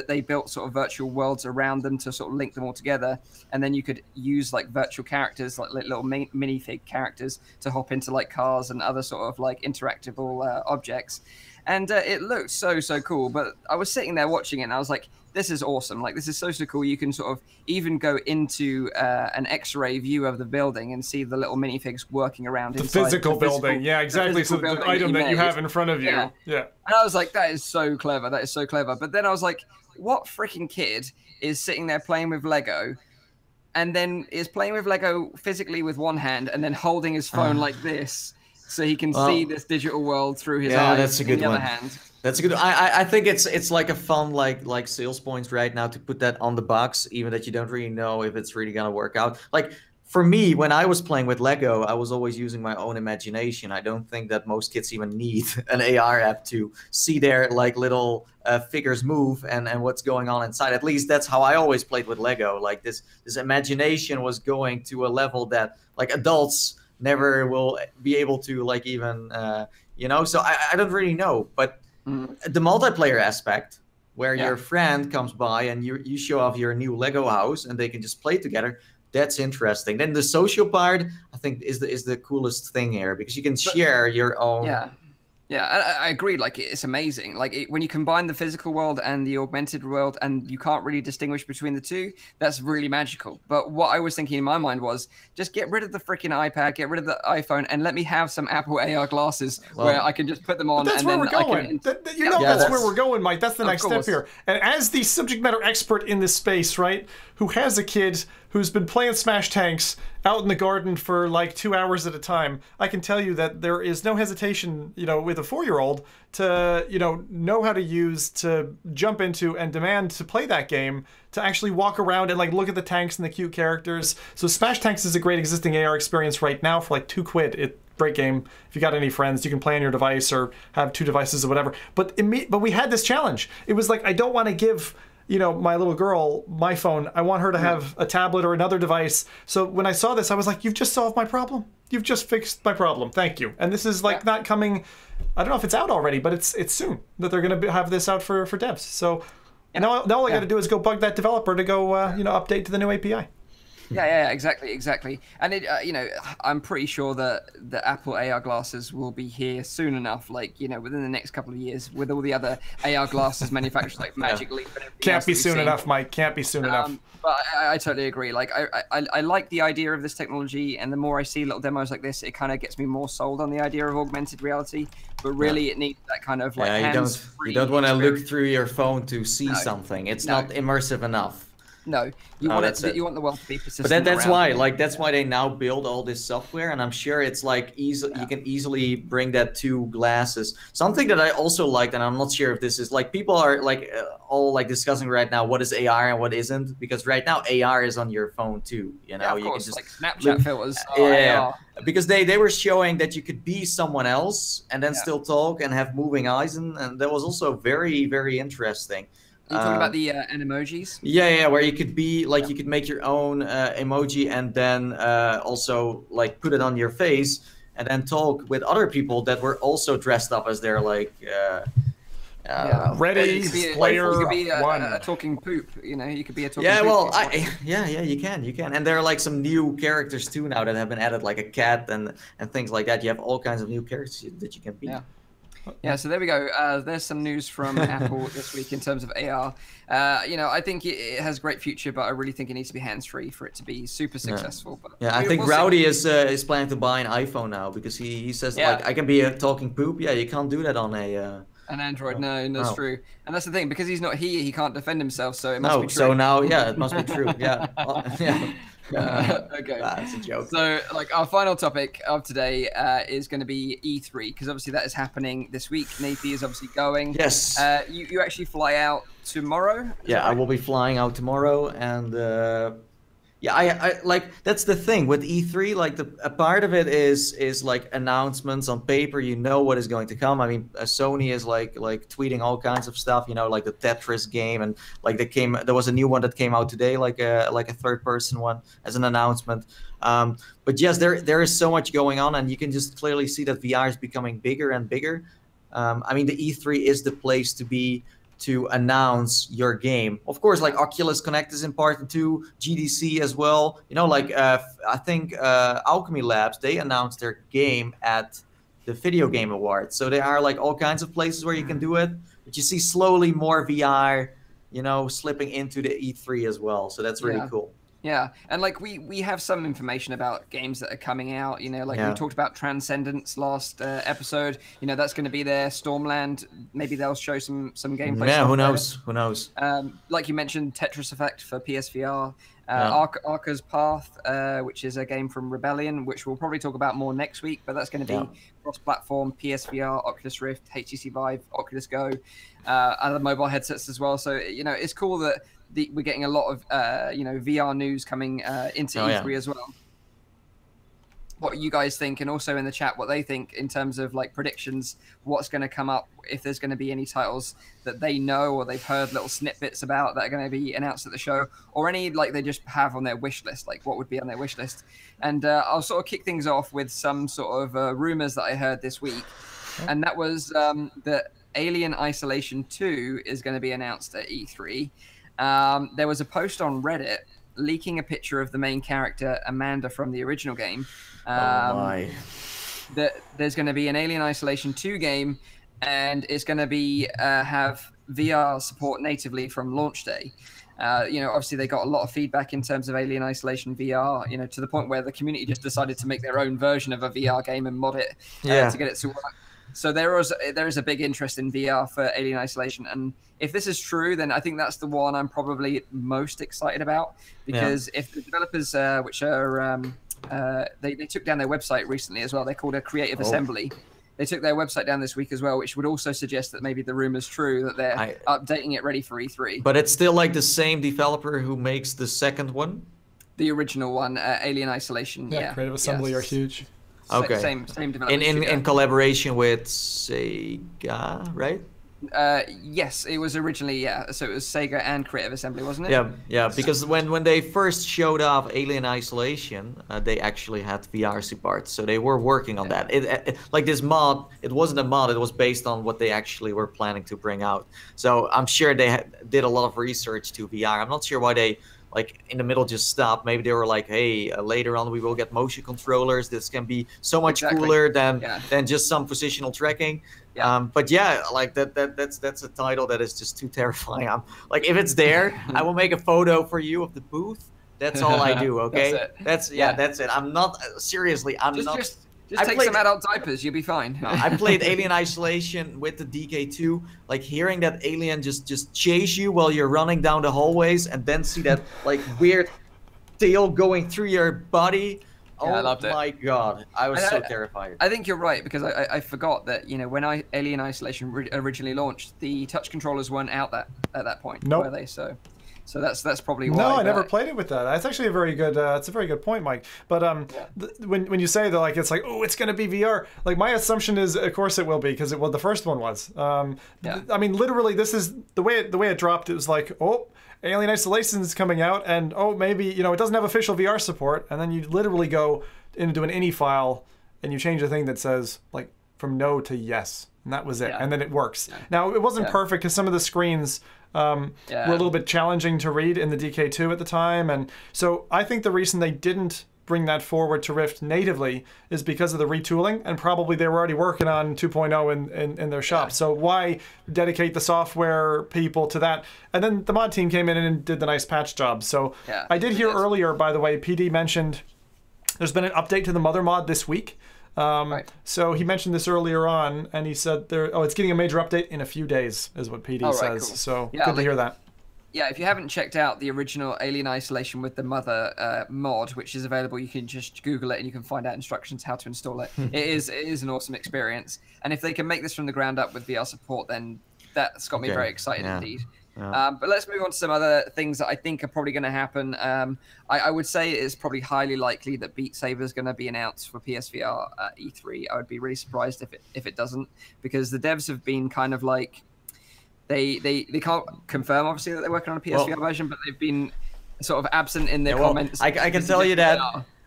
they built sort of virtual worlds around them to sort of link them all together. And then you could use like virtual characters, like little minifig characters, to hop into like cars and other sort of like interactable objects. And it looked so cool. But I was sitting there watching it, and I was like, this is awesome. Like, this is so cool. You can sort of even go into an X-ray view of the building and see the little minifigs working around the physical building. Yeah, exactly. So the item that you have in front of you. Yeah. And I was like, that is so clever. That is so clever. But then I was like, what freaking kid is sitting there playing with Lego and then is playing with Lego physically with one hand and then holding his phone like this so he can see this digital world through his eyes that's a good the one. other hand? That's a good. I think it's like a fun like sales points right now to put that on the box, even that you don't really know if it's really gonna work out. Like for me, when I was playing with Lego, I was always using my own imagination. I don't think that most kids even need an AR app to see their like little figures move and what's going on inside. At least that's how I always played with Lego. Like this imagination was going to a level that like adults never will be able to like even you know. So I don't really know, but. The multiplayer aspect, where your friend comes by and you show off your new Lego house and they can just play together, that's interesting. Then the social part, I think, is the coolest thing here, because you can share your own. Yeah, I agree. Like, it's amazing. Like, when you combine the physical world and the augmented world, and you can't really distinguish between the two, that's really magical. But what I was thinking in my mind was, just get rid of the freaking iPad, get rid of the iPhone, and let me have some Apple AR glasses where I can just put them on. That's and where then we're going. That's where we're going, Mike. That's the next step here. And as the subject matter expert in this space, right, who has a kid who's been playing Smash Tanks out in the garden for like 2 hours at a time, I can tell you that there is no hesitation, you know, with a 4-year-old to, you know how to use, to jump into and demand to play that game, to actually walk around and like look at the tanks and the cute characters. So Smash Tanks is a great existing AR experience right now for like £2. Great game. If you got any friends, you can play on your device or have 2 devices or whatever. But we had this challenge. It was like, I don't want to give, you know, my little girl my phone. I want her to have a tablet or another device. So when I saw this, I was like, you've just solved my problem. You've just fixed my problem. Thank you. And this is like not coming, I don't know if it's out already, but it's soon that they're going to have this out for devs. So now all I got to do is go bug that developer to go, you know, update to the new API. Yeah, exactly. And it, you know, I'm pretty sure that the Apple AR glasses will be here soon enough, like, you know, within the next couple of years, with all the other AR glasses manufacturers like Magic Leap and everything. Can't be soon enough, Mike. Can't be soon enough. But I totally agree. Like, I like the idea of this technology, and the more I see little demos like this, it kind of gets me more sold on the idea of augmented reality. But really, it needs that kind of like you don't want to look through your phone to see something. It's not immersive enough. No, you No, want that's it. You want the world to be persistent. But that's around why, you. like, that's why they now build all this software, and I'm sure it's like easy. You can easily bring that to glasses. Something that I also liked, and I'm not sure if this is like people are like all like discussing right now what is AR and what isn't, because right now AR is on your phone too. You know, Yeah, of you course, can just like Snapchat filters. yeah, AR. because they were showing that you could be someone else and then Yeah. still talk and have moving eyes, and that was also very, very interesting. Are you talking about the animojis? Yeah, where you could be like you could make your own emoji and then also like put it on your face and then talk with other people that were also dressed up as their like Ready, player you could be one. a talking poop. You know, you could be a talking. yeah, poop. well, yeah, you can, and there are like some new characters too now that have been added, like a cat and things like that. You have all kinds of new characters that you can be. Yeah, so there we go. There's some news from Apple this week in terms of AR. You know, I think it has great future, but I really think it needs to be hands-free for it to be super successful. But yeah, I think Rowdy is planning to buy an iPhone now because he says like I can be a talking poop. Yeah, you can't do that on an Android. No, that's true. And that's the thing, because he's not here, he can't defend himself. So it must be true. So now, yeah, it must be true. Yeah. Okay, that's a joke. So, like, our final topic of today is going to be E3, because obviously that is happening this week. Nathie is obviously going. Yes. You actually fly out tomorrow? Yeah, I will be flying out tomorrow, and yeah, I like that's the thing with E3. Like a part of it is like announcements on paper. You know what is going to come. I mean, Sony is like tweeting all kinds of stuff. You know, like the Tetris game, and like there was a new one that came out today, like a third-person one as an announcement. But yes, there is so much going on, and you can just clearly see that VR is becoming bigger and bigger. I mean, the E3 is the place to be to announce your game. Of course, like Oculus Connect is important too, GDC as well. You know, like I think Alchemy Labs, they announced their game at the Video Game Awards. So there are like all kinds of places where you can do it. But you see slowly more VR, you know, slipping into the E3 as well. So that's really cool. Yeah, and like we have some information about games that are coming out. You know, like we talked about Transcendence last episode. You know, that's going to be there. Stormland, maybe they'll show some gameplay. Yeah, who knows? Who knows? Like you mentioned, Tetris Effect for PSVR. Arca's Path, which is a game from Rebellion, which we'll probably talk about more next week. But that's going to be cross-platform, PSVR, Oculus Rift, HTC Vive, Oculus Go, other mobile headsets as well. So you know, it's cool that we're getting a lot of you know, VR news coming into E3 as well. What you guys think, and also in the chat what they think in terms of like predictions, what's going to come up, if there's going to be any titles that they know or they've heard little snippets about that are going to be announced at the show, or any like they just have on their wish list, like what would be on their wish list. And I'll sort of kick things off with some sort of rumors that I heard this week, and that was that Alien Isolation 2 is going to be announced at E3. There was a post on Reddit leaking a picture of the main character, Amanda, from the original game. That there's going to be an Alien Isolation 2 game, and it's going to be have VR support natively from launch day. You know, obviously they got a lot of feedback in terms of Alien Isolation VR, you know, to the point where the community just decided to make their own version of a VR game and mod it to get it to work. So there is a big interest in VR for Alien Isolation, and if this is true, then I think that's the one I'm probably most excited about, because if the developers, which are they took down their website recently as well, they're called a Creative Assembly. They took their website down this week as well, which would also suggest that maybe the rumor's true, that they're updating it ready for E3. But it's still like the same developer who makes the second one? The original one, Alien Isolation. Yeah, Creative Assembly are huge. Okay. Same developer. In collaboration with Sega, right? Yes, it was originally, so it was Sega and Creative Assembly, wasn't it? Yeah, because when they first showed off Alien Isolation, they actually had VR support, so they were working on that. It like this mod, it wasn't a mod, it was based on what they actually were planning to bring out. So I'm sure they did a lot of research to VR. I'm not sure why they like in the middle just stopped. Maybe they were like, hey, later on we will get motion controllers. This can be so much cooler than just some positional tracking. But yeah, like that's a title that is just too terrifying. I'm like, if it's there, I will make a photo for you of the booth. That's all I do. Okay, that's it. I'm not seriously. Just take some adult diapers, you'll be fine. I played Alien Isolation with the DK2. Like hearing that alien just chase you while you're running down the hallways, and then see that like weird tail going through your body. Yeah, I loved it. Oh my god, I was so terrified. I think you're right, because I forgot that, you know, when Alien Isolation originally launched, the touch controllers weren't out at that point, were they? So that's probably why. No, I never played it with that. That's actually a very good. It's a very good point, Mike. But when you say that, like it's like, oh, it's going to be VR. Like my assumption is, of course, it will be, because the first one was. I mean, literally, this is the way it dropped. It was like, oh, Alien Isolation is coming out, and oh, maybe it doesn't have official VR support, and then you literally go into an ini file and you change a thing that says like from no to yes, and that was it, and then it works. Now it wasn't perfect because some of the screens. Were a little bit challenging to read in the DK2 at the time, and so I think the reason they didn't bring that forward to Rift natively is because of the retooling, and probably they were already working on 2.0 in their shop. So why dedicate the software people to that? And then the mod team came in and did the nice patch job. So I did hear earlier, by the way, PD mentioned there's been an update to the Mother mod this week. So he mentioned this earlier on, and he said it's getting a major update in a few days, is what PD says. Cool. So good to hear that. Yeah, if you haven't checked out the original Alien Isolation with the Mother mod, which is available, you can just Google it and you can find out instructions how to install it. It is an awesome experience, and if they can make this from the ground up with VR support, then that's got me very excited indeed. But let's move on to some other things that I think are probably going to happen. I would say it's probably highly likely that Beat Saber is going to be announced for PSVR at E3. I would be really surprised if it doesn't, because the devs have been kind of like they can't confirm obviously that they're working on a PSVR version, but they've been sort of absent in their comments. I can tell you that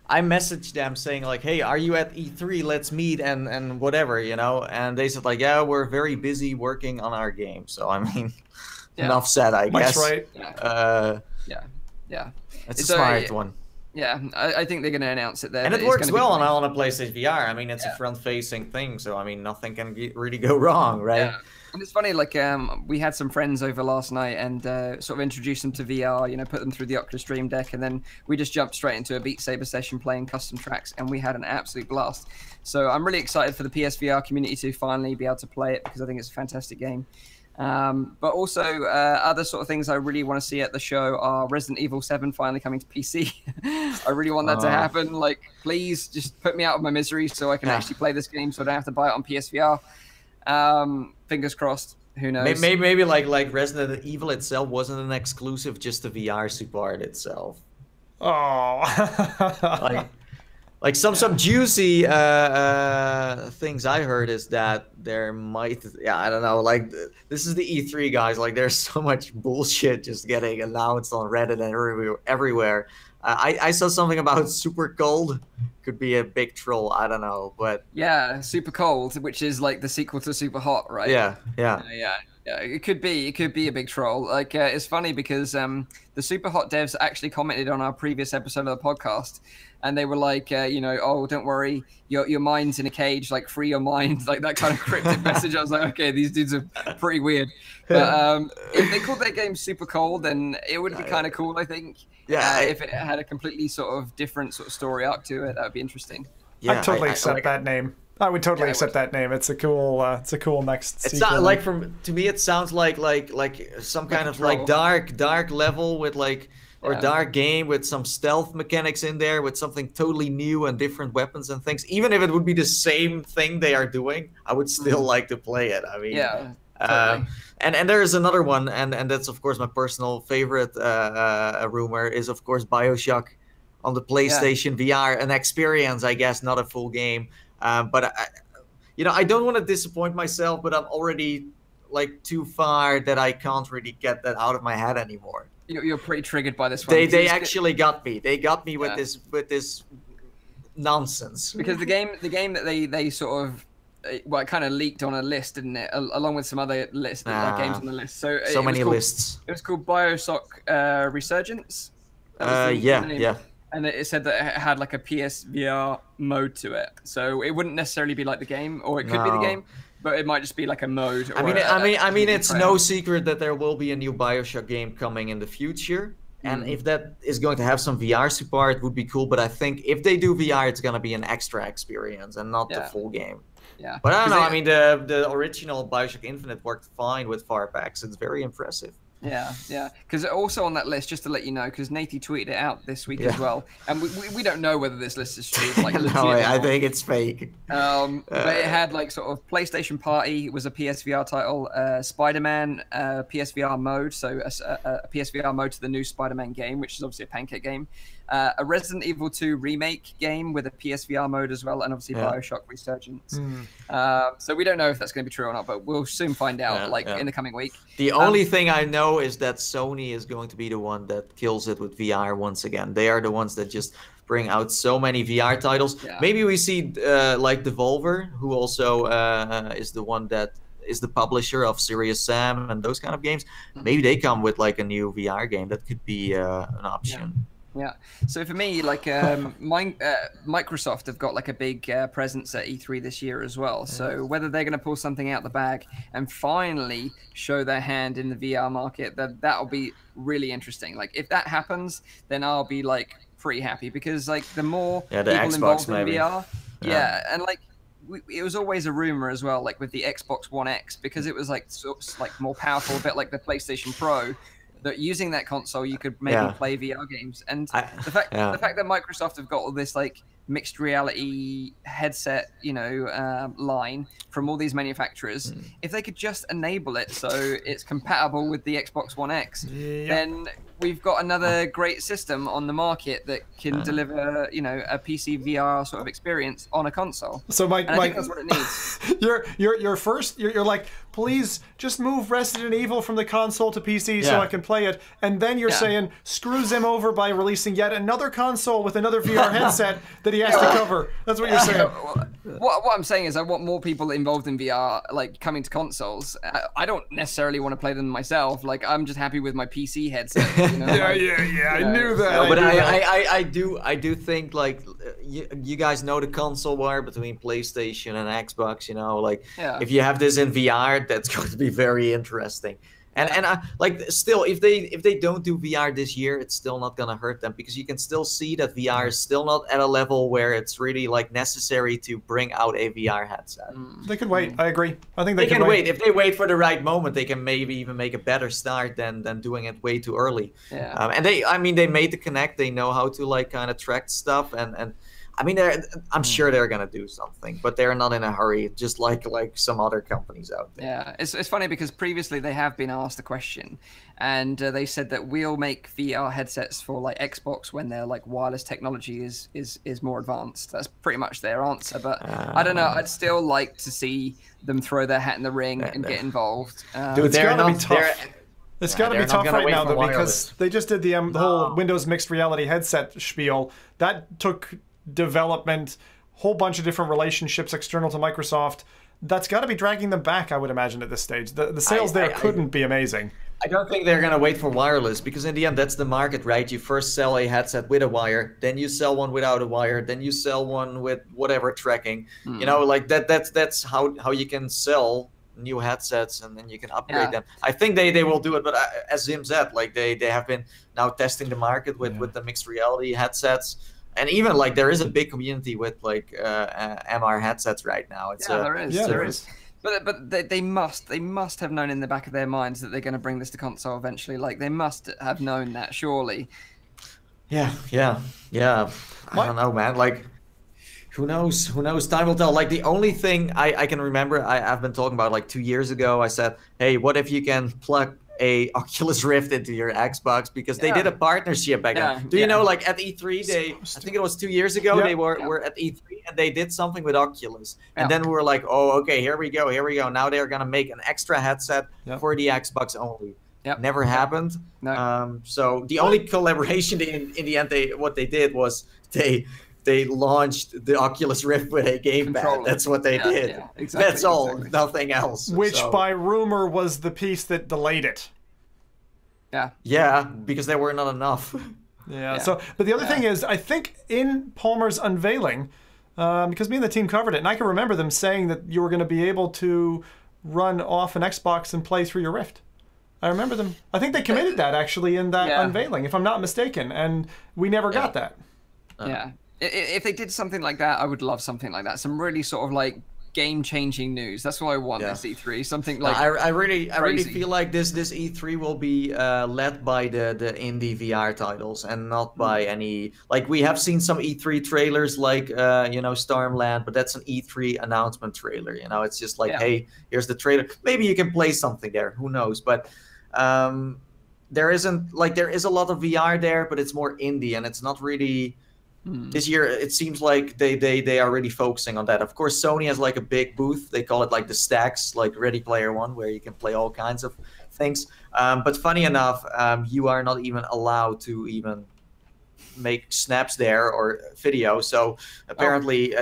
I messaged them saying like, hey, are you at E3? Let's meet and whatever, and they said like, yeah, we're very busy working on our game. So I mean. Enough said, I guess. That's right. Yeah. It's a smart one. Yeah, I think they're going to announce it there. And it works well on a PlayStation VR. I mean, it's a front-facing thing, so I mean, nothing can really go wrong, right? Yeah. And it's funny, like we had some friends over last night and sort of introduced them to VR, put them through the Oculus Stream Deck, and then we just jumped straight into a Beat Saber session playing custom tracks, and we had an absolute blast. So I'm really excited for the PSVR community to finally be able to play it, because I think it's a fantastic game. But also other sort of things I really want to see at the show are Resident Evil 7 finally coming to PC. I really want that to happen. Like, please just put me out of my misery so I can actually play this game, so I don't have to buy it on PSVR. Fingers crossed. Who knows? Maybe like Resident Evil itself wasn't an exclusive, just the VR support itself. Oh. Like some juicy things I heard is that there might, I don't know, like this is the E3 guys, like there's so much bullshit just getting announced on Reddit and everywhere. I saw something about Super Cold, could be a big troll, I don't know, but yeah, Super Cold, which is like the sequel to Super Hot, right? Yeah. It could be a big troll. Like it's funny because the Super Hot devs actually commented on our previous episode of the podcast, and they were like, oh, don't worry, your mind's in a cage, like free your mind, like that kind of cryptic message. I was like, okay, these dudes are pretty weird. But if they called their game Super Cold, then it would be kind of cool, I think. Yeah, if it had a completely sort of different sort of story arc to it, that would be interesting. Yeah, I'd totally accept that name. I would totally accept that name. It's a cool next. It's not like to me. It sounds like some kind of like dark level with like dark game with some stealth mechanics in there with something totally new and different weapons and things. Even if it would be the same thing they are doing, I would still like to play it. I mean, totally. And there is another one, and that's of course my personal favorite rumor is of course BioShock on the PlayStation VR, an experience, I guess, not a full game. But I don't want to disappoint myself, but I'm already like too far that I can't really get that out of my head anymore. You're pretty triggered by this one. They actually got me. They got me with this nonsense. Because the game that they sort of it kind of leaked on a list, didn't it? Along with some other games on the list. So many lists. It was called BioShock Resurgence. Yeah. And it said that it had like a PSVR mode to it, so it wouldn't necessarily be like the game, or it could be the game, but it might just be like a mode. I mean, it's no secret that there will be a new BioShock game coming in the future. And if that is going to have some VR support, it would be cool. But I think if they do VR, it's going to be an extra experience and not the full game. Yeah. But I don't know. I mean, the original Bioshock Infinite worked fine with far packs. It's very impressive. Yeah, yeah. Because also on that list, just to let you know, because Nathie tweeted it out this week as well, and we don't know whether this list is true. Like, no, I think it's fake. But it had like sort of PlayStation Party was a PSVR title, Spider-Man PSVR mode, so a PSVR mode to the new Spider-Man game, which is obviously a pancake game. A Resident Evil 2 remake game with a PSVR mode as well, and obviously Bioshock Resurgence. So we don't know if that's going to be true or not, but we'll soon find out in the coming week. The only thing I know is that Sony is going to be the one that kills it with VR once again. They are the ones that just bring out so many VR titles. Maybe we see like Devolver, who also is the one that is the publisher of Serious Sam and those kind of games. Maybe they come with like a new VR game. That could be an option. Yeah. So for me, like Microsoft have got like a big presence at E3 this year as well. So whether they're going to pull something out the bag and finally show their hand in the VR market, that'll be really interesting. Like if that happens, then I'll be like pretty happy, because like the more people involved in VR, and like it was always a rumor as well, like with the Xbox One X, because it was like more powerful, a bit like the PlayStation Pro. That using that console, you could maybe play VR games, and the fact that Microsoft have got all this like mixed reality headset, line from all these manufacturers, if they could just enable it so it's compatible with the Xbox One X, then we've got another great system on the market that can deliver, a PC VR sort of experience on a console. So Mike, I think that's what it needs. you're like, please just move Resident Evil from the console to PC so I can play it, and then you're saying screw Zim over by releasing yet another console with another VR headset that he has to cover. That's what you're saying. What I'm saying is I want more people involved in VR, like coming to consoles. I don't necessarily want to play them myself. Like I'm just happy with my PC headset. I knew that. No, but I do think like you guys know the console war between PlayStation and Xbox. Like if you have this in VR, that's going to be very interesting. And I like still if they don't do VR this year, it's still not gonna hurt them, because you can still see that VR is still not at a level where it's really like necessary to bring out a VR headset. They could wait. I agree. I think they can wait. If they wait for the right moment, they can maybe even make a better start than doing it way too early. And they made the Kinect. They know how to like kind of track stuff, and I mean, I'm sure they're gonna do something, but they're not in a hurry, just like some other companies out there. Yeah, it's funny because previously they have been asked a question, and they said that we'll make VR headsets for like Xbox when their like wireless technology is more advanced. That's pretty much their answer. But I don't know. I'd still like to see them throw their hat in the ring and get involved. Dude, it's gotta be tough. It's got to be tough right now, though, because they just did the whole Windows mixed reality headset spiel. That took development, whole bunch of different relationships external to Microsoft. That's got to be dragging them back, I would imagine, at this stage. The sales couldn't be amazing. I don't think they're going to wait for wireless, because in the end, that's the market, right? You first sell a headset with a wire, then you sell one without a wire, then you sell one with whatever tracking. Like that's how you can sell new headsets, and then you can upgrade them. I think they will do it, but as Zim said, like they have been now testing the market with the mixed reality headsets. And even like there is a big community with like MR headsets right now. There is. But they must have known in the back of their minds that they're going to bring this to console eventually. Like they must have known that, surely. Yeah. I don't know, man. Like who knows? Time will tell. Like the only thing I can remember, I've been talking about like 2 years ago. I said, hey, what if you can plug a Oculus Rift into your Xbox, because they did a partnership back then. Do you know, like at E3, I think it was 2 years ago, they were at E3 and they did something with Oculus. And then we were like, oh, okay, here we go. Now they're going to make an extra headset for the Xbox only. Never happened. No. So the only collaboration in the end, what they did was they launched the Oculus Rift with a gamepad. That's what they did. Yeah, exactly, that's all, nothing else. Which, by rumor, was the piece that delayed it. Yeah, because there were not enough. So, but the other thing is, I think in Palmer's unveiling, because me and the team covered it, and I can remember them saying that you were going to be able to run off an Xbox and play through your Rift. I remember them. I think they committed that actually in that unveiling, if I'm not mistaken, and we never got that. Yeah. If they did something like that, I would love something like that. Some really sort of like game-changing news. That's what I want this E3. Something like I really feel like this E3 will be led by the indie VR titles and not by any, like, we have seen some E3 trailers like you know, Stormland, but that's an E3 announcement trailer. You know, it's just like, hey, here's the trailer. Maybe you can play something there. Who knows? But there isn't, like, there is a lot of VR there, but it's more indie, and it's not really. This year, it seems like they are really focusing on that. Of course, Sony has like a big booth. They call it like the Stacks, like Ready Player One, where you can play all kinds of things. But funny enough, you are not even allowed to even make snaps there or video. So apparently,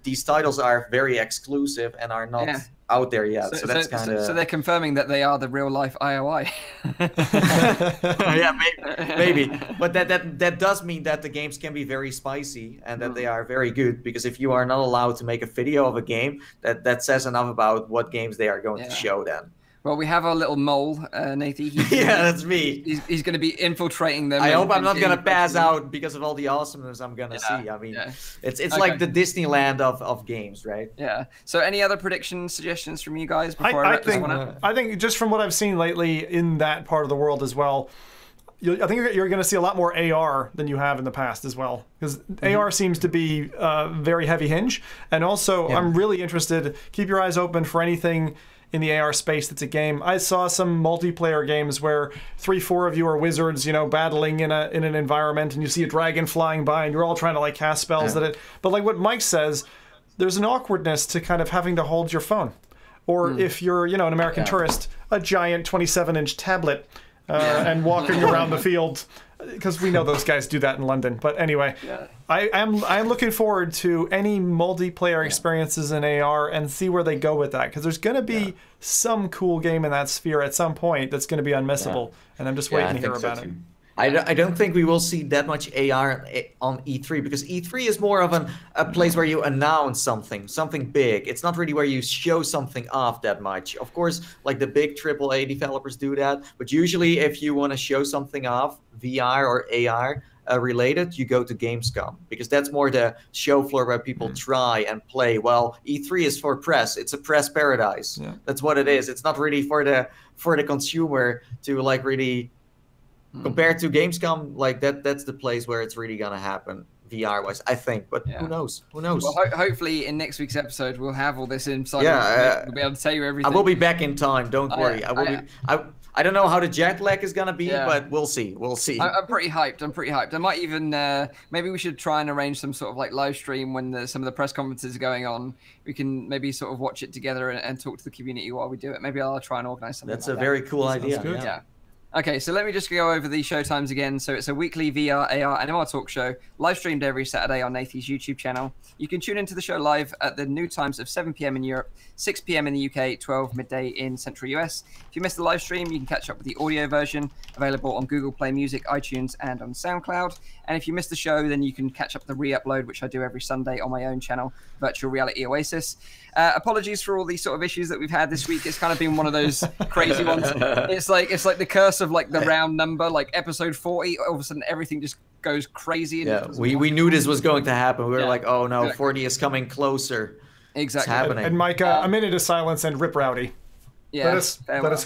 these titles are very exclusive and are not out there yet. So that's kind of. So they're confirming that they are the real life IOI. Yeah, maybe. But that does mean that the games can be very spicy and that they are very good, because if you are not allowed to make a video of a game, that says enough about what games they are going to show then. Well, we have our little mole, Nathie. Yeah, that's me. He's going to be infiltrating them. I hope I'm not going to pass out because of all the awesomeness I'm going to see. I mean, it's like the Disneyland of games, right? Yeah. So any other prediction suggestions from you guys before I wrap this one up? I think just from what I've seen lately in that part of the world as well, I think you're going to see a lot more AR than you have in the past as well, because AR seems to be very heavy hinge. And also, I'm really interested, keep your eyes open for anything in the AR space that's a game. I saw some multiplayer games where 3-4 of you are wizards, you know, battling in an environment, and you see a dragon flying by, and you're all trying to like cast spells at it. But like what Mike says, there's an awkwardness to kind of having to hold your phone, or if you're, you know, an American tourist, a giant 27-inch tablet and walking around the field, because we know those guys do that in London. But anyway, I am looking forward to any multiplayer experiences in AR and see where they go with that, because there's going to be some cool game in that sphere at some point that's going to be unmissable, and I'm just waiting to hear about it. I don't think we will see that much AR on E3, because E3 is more of a place where you announce something big. It's not really where you show something off that much. Of course, like the big AAA developers do that, but usually if you want to show something off, VR or AR related, you go to Gamescom, because that's more the show floor where people try and play. Well, E3 is for press. It's a press paradise. Yeah. That's what it is. It's not really for the consumer to like really. Compared to Gamescom, like that's the place where it's really gonna happen VR-wise, I think. But who knows? Who knows? Well, hopefully in next week's episode we'll have all this inside. We'll be able to tell you everything. I will be back in time. Don't worry. I don't know how the jet lag is gonna be, but we'll see. We'll see. I'm pretty hyped. I might even maybe we should try and arrange some sort of like live stream when some of the press conferences are going on. We can maybe sort of watch it together and talk to the community while we do it. Maybe I'll try and organize something. That's a very cool idea. Yeah. Okay, so let me just go over the show times again. So it's a weekly VR, AR, and MR talk show, live streamed every Saturday on Nathies YouTube channel. You can tune into the show live at the new times of 7 p.m. in Europe, 6 p.m. in the UK, 12 midday in Central US. If you missed the live stream, you can catch up with the audio version, available on Google Play Music, iTunes, and on SoundCloud. And if you missed the show, then you can catch up the re-upload, which I do every Sunday on my own channel, Virtual Reality Oasis. Apologies for all these sort of issues that we've had this week. It's kind of been one of those crazy ones. It's like the curse of like the round number, like episode 40. All of a sudden, everything just goes crazy. And we knew this was going to happen. We were like, oh no, 40 is coming closer. Exactly. It's happening. And Mike, a minute of silence and rip Rowdy. Yeah. Let us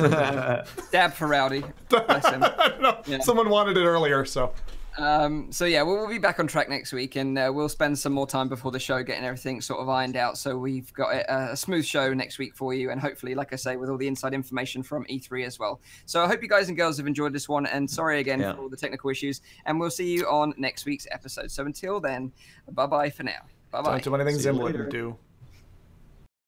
Dab for Rowdy. Bless him. Someone wanted it earlier, so. So yeah, we'll be back on track next week, and we'll spend some more time before the show getting everything sort of ironed out. So we've got a smooth show next week for you, and hopefully, like I say, with all the inside information from E3 as well. So I hope you guys and girls have enjoyed this one, and sorry again for all the technical issues, and we'll see you on next week's episode. So until then, bye-bye for now. Bye-bye. Don't do anything Zim wouldn't do.